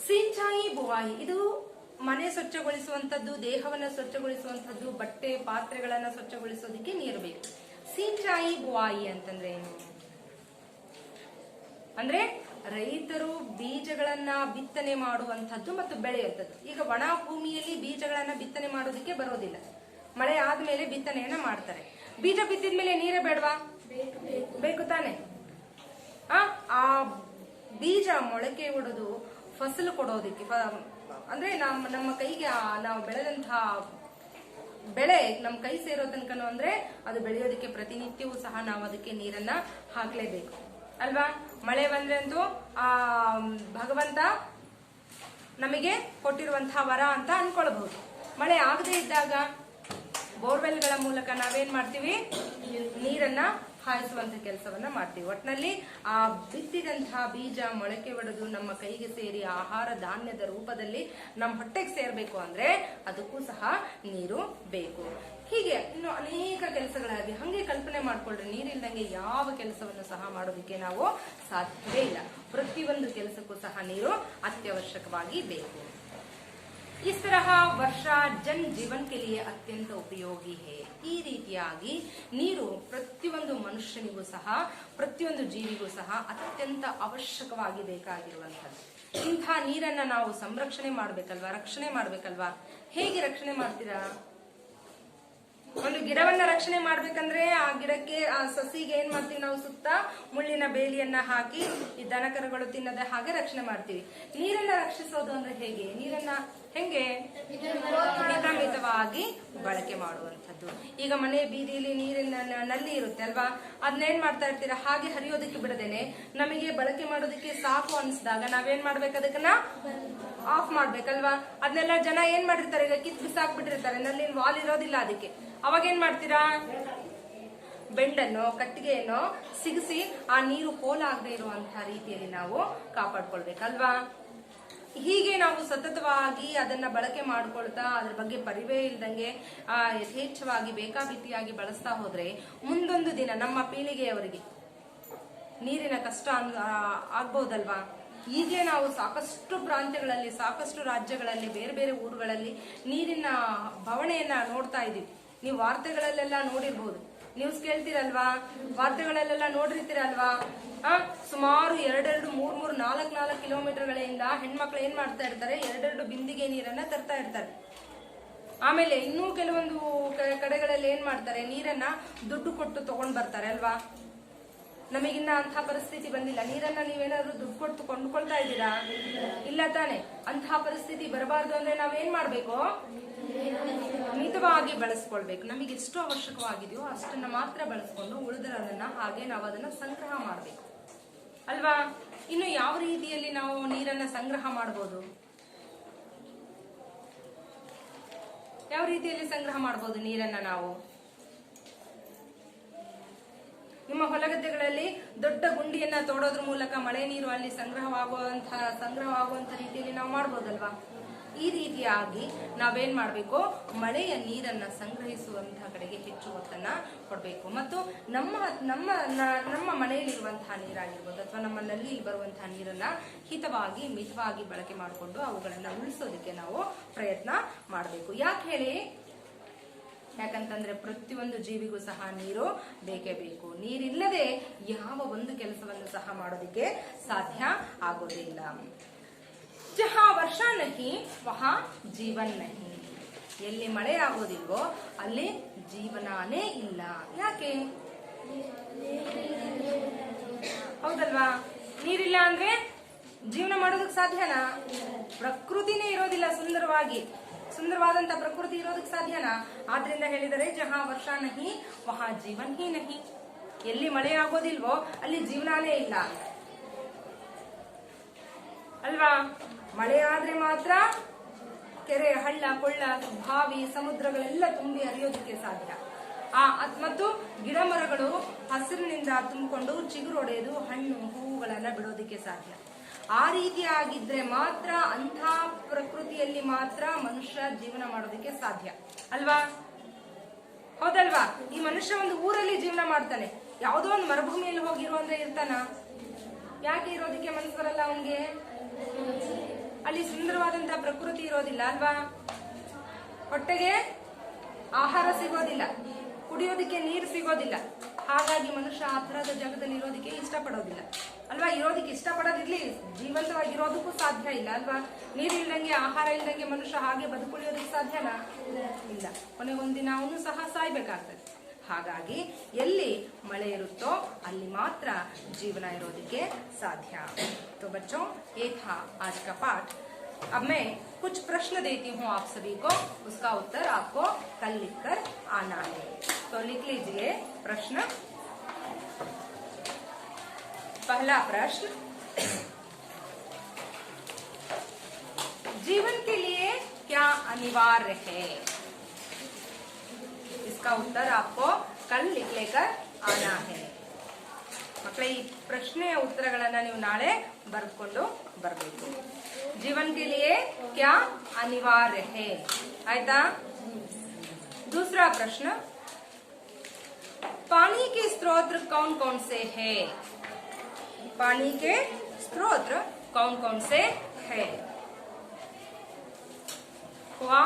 ಸಿಂಚಾಯಿ ಬುವಾಯಿ ಇದು ಮನೆ ಸ್ವಚ್ಛಗೊಳಿಸುವಂತದ್ದು, ದೇಹವನ್ನ ಸ್ವಚ್ಛಗೊಳಿಸುವಂತದ್ದು, ಬಟ್ಟೆ ಪಾತ್ರೆಗಳನ್ನ ಸ್ವಚ್ಛಗೊಳಿಸೋದಕ್ಕೆ ನೀರು ಬೇಕು. ಸಿಂಚಾಯಿ ಬುವಾಯಿ ಅಂತಂದ್ರೆ ಏನು ಅಂದ್ರೆ ರೈತರು ಬೀಜಗಳನ್ನ ಬಿತ್ತನೆ ಮಾಡುವಂತದ್ದು ಮತ್ತು ಬೆಳೆಯುವಂಥದ್ದು. ಈಗ ಒಣ ಭೂಮಿಯಲ್ಲಿ ಬೀಜಗಳನ್ನ ಬಿತ್ತನೆ ಮಾಡೋದಕ್ಕೆ ಬರೋದಿಲ್ಲ. ಮಳೆ ಆದ್ಮೇಲೆ ಬಿತ್ತನೆಯನ್ನ ಮಾಡ್ತಾರೆ. ಬೀಜ ಬಿತ್ತಿದ ಮೇಲೆ ನೀರೇ ಬೇಡವಾ? ಬೇಕು ತಾನೆ. ಆ ಬೀಜ ಮೊಳಕೆ ಒಡೆದು ಫಸಲು ಕೊಡೋದಕ್ಕೆ, ಅಂದ್ರೆ ನಮ್ಮ ಕೈಗೆ ನಾವು ಬೆಳೆದಂತಹ ಬೆಳೆ ನಮ್ಮ ಕೈ ಸೇರೋ ತನಕನೂ ಅಂದ್ರೆ ಅದು ಬೆಳೆಯೋದಕ್ಕೆ ಪ್ರತಿನಿತ್ಯವೂ ಸಹ ನಾವು ಅದಕ್ಕೆ ನೀರನ್ನ ಹಾಕ್ಲೇಬೇಕು ಅಲ್ವಾ. ಮಳೆ ಬಂದ್ರೆ ಅಂತೂ ಆ ಭಗವಂತ ನಮಗೆ ಕೊಟ್ಟಿರುವಂತಹ ವರ ಅಂತ ಅನ್ಕೊಳ್ಬಹುದು. ಮಳೆ ಆಗದೆ ಇದ್ದಾಗ ಬೋರ್ವೆಲ್ಗಳ ಮೂಲಕ ನಾವೇನ್ ಮಾಡ್ತೀವಿ, ನೀರನ್ನ ಹಾಯಿಸುವಂತ ಕೆಲಸವನ್ನ ಮಾಡ್ತೀವಿ. ಒಟ್ನಲ್ಲಿ ಆ ಬಿತ್ತಿದಂತಹ ಬೀಜ ಮೊಳಕೆ ಒಡೆದು ನಮ್ಮ ಕೈಗೆ ಸೇರಿ ಆಹಾರ ಧಾನ್ಯದ ರೂಪದಲ್ಲಿ ನಮ್ಮ ಹೊಟ್ಟೆಗೆ ಸೇರ್ಬೇಕು ಅಂದ್ರೆ ಅದಕ್ಕೂ ಸಹ ನೀರು ಬೇಕು. ಹೀಗೆ ಇನ್ನು ಅನೇಕ ಕೆಲಸಗಳಾಗಿ ಹಂಗೆ ಕಲ್ಪನೆ ಮಾಡ್ಕೊಳ್ರಿ, ನೀರಿಲ್ದಂಗೆ ಯಾವ ಕೆಲಸವನ್ನು ಸಹ ಮಾಡೋದಕ್ಕೆ ನಾವು ಸಾಧ್ಯವೇ ಇಲ್ಲ. ಪ್ರತಿಯೊಂದು ಕೆಲಸಕ್ಕೂ ಸಹ ನೀರು ಅತ್ಯವಶ್ಯಕವಾಗಿ ಬೇಕು. इस तरह वर्षा जन जीवन के लिए अत्यंत उपयोगी है. ಈ ರೀತಿಯಾಗಿ ನೀರು ಪ್ರತಿಯೊಂದು ಮನುಷ್ಯನಿಗೂ ಸಹ ಪ್ರತಿಯೊಂದು ಜೀವಿಗೂ ಸಹ ಅತ್ಯಂತ ಅವಶ್ಯಕವಾಗಿ ಬೇಕಾಗಿರುವಂತದ್ದು. ಇಂಥ ನೀರನ್ನ ನಾವು ಸಂರಕ್ಷಣೆ ಮಾಡ್ಬೇಕಲ್ವಾ, ರಕ್ಷಣೆ ಮಾಡ್ಬೇಕಲ್ವಾ. ಹೇಗೆ ರಕ್ಷಣೆ ಮಾಡ್ತೀರಾ? ಒಂದು ಗಿಡವನ್ನ ರಕ್ಷಣೆ ಮಾಡ್ಬೇಕಂದ್ರೆ ಆ ಗಿಡಕ್ಕೆ, ಆ ಸಸಿಗೆ ಏನ್ ಮಾಡ್ತೀವಿ ನಾವು, ಸುತ್ತ ಮುಳ್ಳಿನ ಬೇಲಿಯನ್ನ ಹಾಕಿ ಈ ದನಕರುಗಳು ತಿನ್ನದೆ ಹಾಗೆ ರಕ್ಷಣೆ ಮಾಡ್ತೀವಿ. ನೀರನ್ನ ರಕ್ಷಿಸೋದು ಅಂದ್ರೆ ಹೇಗೆ? ನೀರನ್ನ ಹೆಂಗೆ? ಮಿತವಾಗಿ ಬಳಕೆ ಮಾಡುವಂಥದ್ದು. ಈಗ ಮನೆ ಬೀದಿಯಲ್ಲಿ ನೀರಿನ ನಲ್ಲಿ ಇರುತ್ತೆ ಅಲ್ವಾ, ಅದನ್ನೇನ್ ಮಾಡ್ತಾ ಇರ್ತೀರಾ, ಹಾಗೆ ಹರಿಯೋದಕ್ಕೆ ಬಿಡದೇನೆ ನಮಗೆ ಬಳಕೆ ಮಾಡೋದಕ್ಕೆ ಸಾಕು ಅನ್ಸಿದಾಗ ನಾವೇನ್ ಮಾಡ್ಬೇಕು, ಅದಕ್ಕನ್ನ ಆಫ್ ಮಾಡ್ಬೇಕಲ್ವಾ. ಅದನ್ನೆಲ್ಲ ಜನ ಏನ್ ಮಾಡಿರ್ತಾರೆ, ಈಗ ಕಿತ್ ಬಿಸಾಕ್ಬಿಟ್ಟಿರ್ತಾರೆ, ನಲ್ಲಿ ವಾಲ್ ಇರೋದಿಲ್ಲ ಅದಕ್ಕೆ. ಅವಾಗ ಏನ್ ಮಾಡ್ತೀರಾ, ಬೆಂಡನ್ನು ಕಟ್ಟಿಗೆಯನ್ನು ಸಿಗಿಸಿ ಆ ನೀರು ಪೋಲಾಗದೆ ಇರುವಂತಹ ರೀತಿಯಲ್ಲಿ ನಾವು ಕಾಪಾಡ್ಕೊಳ್ಬೇಕಲ್ವಾ. ಹೀಗೆ ನಾವು ಸತತವಾಗಿ ಅದನ್ನ ಬಳಕೆ ಮಾಡ್ಕೊಳ್ತಾ ಅದ್ರ ಬಗ್ಗೆ ಪರಿವೇ ಇಲ್ದಂಗೆ ಯಥೇಚ್ಛವಾಗಿ ಬೇಕಾಬಿಟ್ಟಿಯಾಗಿ ಬಳಸ್ತಾ ಹೋದ್ರೆ ಮುಂದೊಂದು ದಿನ ನಮ್ಮ ಪೀಳಿಗೆಯವರಿಗೆ ನೀರಿನ ಕಷ್ಟ ಆಗ್ಬಹುದಲ್ವಾ. ಹೀಗೆ ನಾವು ಸಾಕಷ್ಟು ಪ್ರಾಂತ್ಯಗಳಲ್ಲಿ, ಸಾಕಷ್ಟು ರಾಜ್ಯಗಳಲ್ಲಿ, ಬೇರೆ ಬೇರೆ ಊರುಗಳಲ್ಲಿ ನೀರಿನ ಬವಣೆಯನ್ನ ನೋಡ್ತಾ ಇದೀವಿ. ನೀವು ವಾರ್ತೆಗಳಲ್ಲೆಲ್ಲ ನೋಡಿರ್ಬೋದು, ನ್ಯೂಸ್ ಕೇಳ್ತೀರಲ್ವಾ, ವಾರ್ತೆಗಳಲ್ಲೆಲ್ಲ ನೋಡಿರ್ತೀರಲ್ವಾ. ಸುಮಾರು 2-2, 3-3, 4-4 ಕಿಲೋಮೀಟರ್ಗಳಿಂದ ಹೆಣ್ಮಕ್ಳು ಏನ್ ಮಾಡ್ತಾ ಇರ್ತಾರೆ, 2-2 ಬಿಂದಿಗೆ ನೀರನ್ನ ತರ್ತಾ ಇರ್ತಾರೆ. ಆಮೇಲೆ ಇನ್ನೂ ಕೆಲವೊಂದು ಕಡೆಗಳಲ್ಲಿ ಏನ್ ಮಾಡ್ತಾರೆ, ನೀರನ್ನ ದುಡ್ಡು ಕೊಟ್ಟು ತಗೊಂಡ್ ಬರ್ತಾರೆ ಅಲ್ವಾ. ನಮಗಿನ್ನ ಅಂತಹ ಪರಿಸ್ಥಿತಿ ಬಂದಿಲ್ಲ. ನೀರನ್ನ ನೀವೇನಾದ್ರೂ ದುಡ್ಡು ಕೊಟ್ಟು ಕೊಂಡ್ಕೊಳ್ತಾ ಇದ್ದೀರಾ? ಇಲ್ಲ ತಾನೆ. ಅಂತಹ ಪರಿಸ್ಥಿತಿ ಬರಬಾರ್ದು ಅಂದ್ರೆ ನಾವೇನ್ ಮಾಡ್ಬೇಕು, ಮಿತವಾಗಿ ಬಳಸ್ಕೊಳ್ಬೇಕು. ನಮಗೆ ಎಷ್ಟು ಅವಶ್ಯಕವಾಗಿದೆಯೋ ಅಷ್ಟನ್ನ ಮಾತ್ರ ಬಳಸ್ಕೊಂಡು ಉಳಿದರನ್ನ ಹಾಗೆ ನಾವು ಅದನ್ನ ಸಂಗ್ರಹ ಮಾಡ್ಬೇಕು ಅಲ್ವಾ. ಇನ್ನು ಯಾವ ರೀತಿಯಲ್ಲಿ ನಾವು ನೀರನ್ನ ಸಂಗ್ರಹ ಮಾಡಬಹುದು, ಯಾವ ರೀತಿಯಲ್ಲಿ ಸಂಗ್ರಹ ಮಾಡಬಹುದು ನೀರನ್ನ ನಾವು? ನಿಮ್ಮ ಹೊಲಗದ್ದೆಗಳಲ್ಲಿ ದೊಡ್ಡ ಗುಂಡಿಯನ್ನ ತೋಡೋದ್ರ ಮೂಲಕ ಮಳೆ ನೀರು ಅಲ್ಲಿ ಸಂಗ್ರಹವಾಗುವಂತ ರೀತಿಯಲ್ಲಿ ನಾವು ಮಾಡ್ಬೋದಲ್ವಾ. ಈ ರೀತಿಯಾಗಿ ನಾವೇನ್ ಮಾಡ್ಬೇಕು, ಮಳೆಯ ನೀರನ್ನ ಸಂಗ್ರಹಿಸುವಂತಹ ಕಡೆಗೆ ಹೆಚ್ಚು ಒತ್ತನ್ನ ಕೊಡ್ಬೇಕು. ಮತ್ತು ನಮ್ಮ ಮನೆಯಲ್ಲಿರುವಂತಹ ನೀರಾಗಿರ್ಬೋದು ಅಥವಾ ನಮ್ಮ ನಲ್ಲಿ ಬರುವಂತಹ ನೀರನ್ನ ಹಿತವಾಗಿ ಮಿತವಾಗಿ ಬಳಕೆ ಮಾಡಿಕೊಂಡು ಅವುಗಳನ್ನ ಉಳಿಸೋದಕ್ಕೆ ನಾವು ಪ್ರಯತ್ನ ಮಾಡಬೇಕು. ಯಾಕೆ ಹೇಳಿ? ಯಾಕಂತಂದ್ರೆ ಪ್ರತಿಯೊಂದು ಜೀವಿಗೂ ಸಹ ನೀರು ಬೇಕೇ ಬೇಕು. ನೀರಿಲ್ಲದೆ ಯಾವ ಒಂದು ಕೆಲಸವನ್ನು ಸಹ ಮಾಡೋದಿಕ್ಕೆ ಸಾಧ್ಯ ಆಗೋದಿಲ್ಲ. ಜಹಾ ವರ್ಷ ನಹಿ ವಹಾ ಜೀವನ್ ನಹಿ. ಎಲ್ಲಿ ಮಳೆ ಆಗೋದಿಲ್ವೋ ಅಲ್ಲಿ ಜೀವನಾನೇ ಇಲ್ಲ. ಯಾಕೆ? ಹೌದಲ್ವಾ. ನೀರಿಲ್ಲ ಅಂದ್ರೆ ಜೀವನ ಮಾಡೋದಕ್ಕೆ ಸಾಧ್ಯನಾ? ಪ್ರಕೃತಿನೇ ಇರೋದಿಲ್ಲ ಸುಂದರವಾದಂತ ಪ್ರಕೃತಿ ಇರೋದಕ್ಕೆ ಸಾಧ್ಯನಾ? ಆದ್ರಿಂದ ಹೇಳಿದರೆ ಜಹಾ ವರ್ಷ ನಹಿ ವಹಾ ಜೀವನ್ ಹಿ ನಹಿ. ಎಲ್ಲಿ ಮಳೆ ಆಗೋದಿಲ್ವೋ ಅಲ್ಲಿ ಜೀವನಾನೇ ಇಲ್ಲ ಅಲ್ವಾ. ಮಳೆ ಆದ್ರೆ ಮಾತ್ರ ಕೆರೆ, ಹಳ್ಳ, ಕೊಳ್ಳ, ಬಾವಿ, ಸಮುದ್ರಗಳೆಲ್ಲ ತುಂಬಿ ಹರಿಯೋದಕ್ಕೆ ಸಾಧ್ಯ. ಮತ್ತು ಗಿಡ ಮರಗಳು ಹಸಿರಿನಿಂದ ತುಂಬಿಕೊಂಡು ಚಿಗುರೊಡೆದು ಹಣ್ಣು ಹೂವುಗಳನ್ನ ಬಿಡೋದಕ್ಕೆ ಸಾಧ್ಯ. ಆ ರೀತಿಯಾಗಿದ್ರೆ ಮಾತ್ರ, ಅಂಥ ಪ್ರಕೃತಿಯಲ್ಲಿ ಮಾತ್ರ ಮನುಷ್ಯ ಜೀವನ ಮಾಡೋದಕ್ಕೆ ಸಾಧ್ಯ ಅಲ್ವಾ. ಹೌದಲ್ವಾ. ಈ ಮನುಷ್ಯ ಒಂದು ಊರಲ್ಲಿ ಜೀವನ ಮಾಡ್ತಾನೆ, ಯಾವುದೋ ಒಂದು ಮರುಭೂಮಿಯಲ್ಲಿ ಹೋಗಿರೋ ಅಂದ್ರೆ ಇರ್ತಾನ? ಯಾಕೆ ಇರೋದಕ್ಕೆ ಮನಸ್ಸು ಬರಲ್ಲ ಅವನ್ಗೆ? ಅಲ್ಲಿ ಸುಂದರವಾದಂತಹ ಪ್ರಕೃತಿ ಇರೋದಿಲ್ಲ ಅಲ್ವಾ. ಹೊಟ್ಟೆಗೆ ಆಹಾರ ಸಿಗೋದಿಲ್ಲ, ಕುಡಿಯೋದಕ್ಕೆ ನೀರು ಸಿಗೋದಿಲ್ಲ. ಹಾಗಾಗಿ ಮನುಷ್ಯ ಆ ತರದ ಜಾಗದಲ್ಲಿ ಇರೋದಕ್ಕೆ ಇಷ್ಟಪಡೋದಿಲ್ಲ ಅಲ್ವಾ. ಇರೋದಕ್ಕೆ ಇಷ್ಟಪಡೋದಿರ್ಲಿ, ಜೀವಂತವಾಗಿರೋದಕ್ಕೂ ಸಾಧ್ಯ ಇಲ್ಲ ಅಲ್ವಾ. ನೀರಿಲ್ದಂಗೆ, ಆಹಾರ ಇಲ್ದಂಗೆ ಮನುಷ್ಯ ಹಾಗೆ ಬದುಕುಳಿಯೋದಕ್ಕೆ ಸಾಧ್ಯನಾ? ಇಲ್ಲ. ಕೊನೆಗೊಂದಿನ ಅವನು ಸಹ ಸಾಯ್ಬೇಕಾಗ್ತದೆ. ಹಾಗಾಗಿ ಎಲ್ಲಿ ಮಳೆ ಇರುತ್ತೋ ಅಲ್ಲಿ ಮಾತ್ರ ಜೀವನ ಇರೋದಕ್ಕೆ ಸಾಧ್ಯ. तो बच्चों ये था आज का पाठ. अब मैं कुछ प्रश्न देती हूँ आप सभी को, उसका उत्तर आपको कल लिखकर आना है. तो लिख लीजिए प्रश्न. पहला प्रश्न, जीवन के लिए क्या अनिवार्य है? इसका उत्तर आपको कल लिख लेकर आना है. ಮಕ್ಕಳೇ, ಈ ಪ್ರಶ್ನೆಯ ಉತ್ತರಗಳನ್ನ ನೀವು ನಾಳೆ ಬರೆದುಕೊಂಡು ಬರಬೇಕು. जीवन के लिए क्या अनिवार्य है, आयता. दूसरा प्रश्न, पानी के स्रोत कौन कौन से है? पानी के स्रोत कौन कौन से है? हुआ.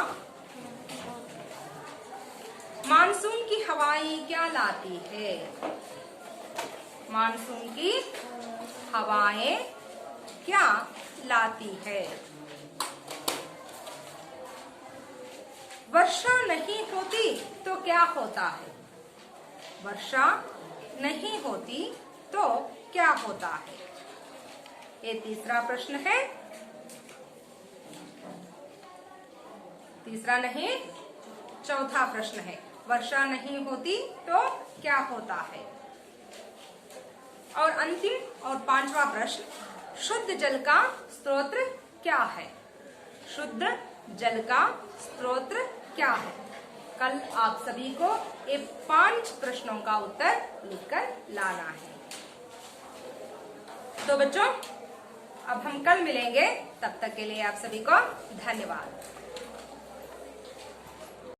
मानसून की हवाएं क्या लाती है? मानसून की हवाएं क्या लाती है? वर्षा नहीं होती तो क्या होता है? वर्षा नहीं होती तो क्या होता है? ये तीसरा प्रश्न है. तीसरा नहीं, चौथा प्रश्न है. वर्षा नहीं होती तो क्या होता है? और अंतिम और पांचवा प्रश्न, शुद्ध जल का स्रोत क्या है? शुद्ध जल का स्रोत क्या है? कल आप सभी को ये 5 प्रश्नों का उत्तर लिखकर लाना है. तो बच्चों, अब हम कल मिलेंगे. तब तक के लिए आप सभी को धन्यवाद.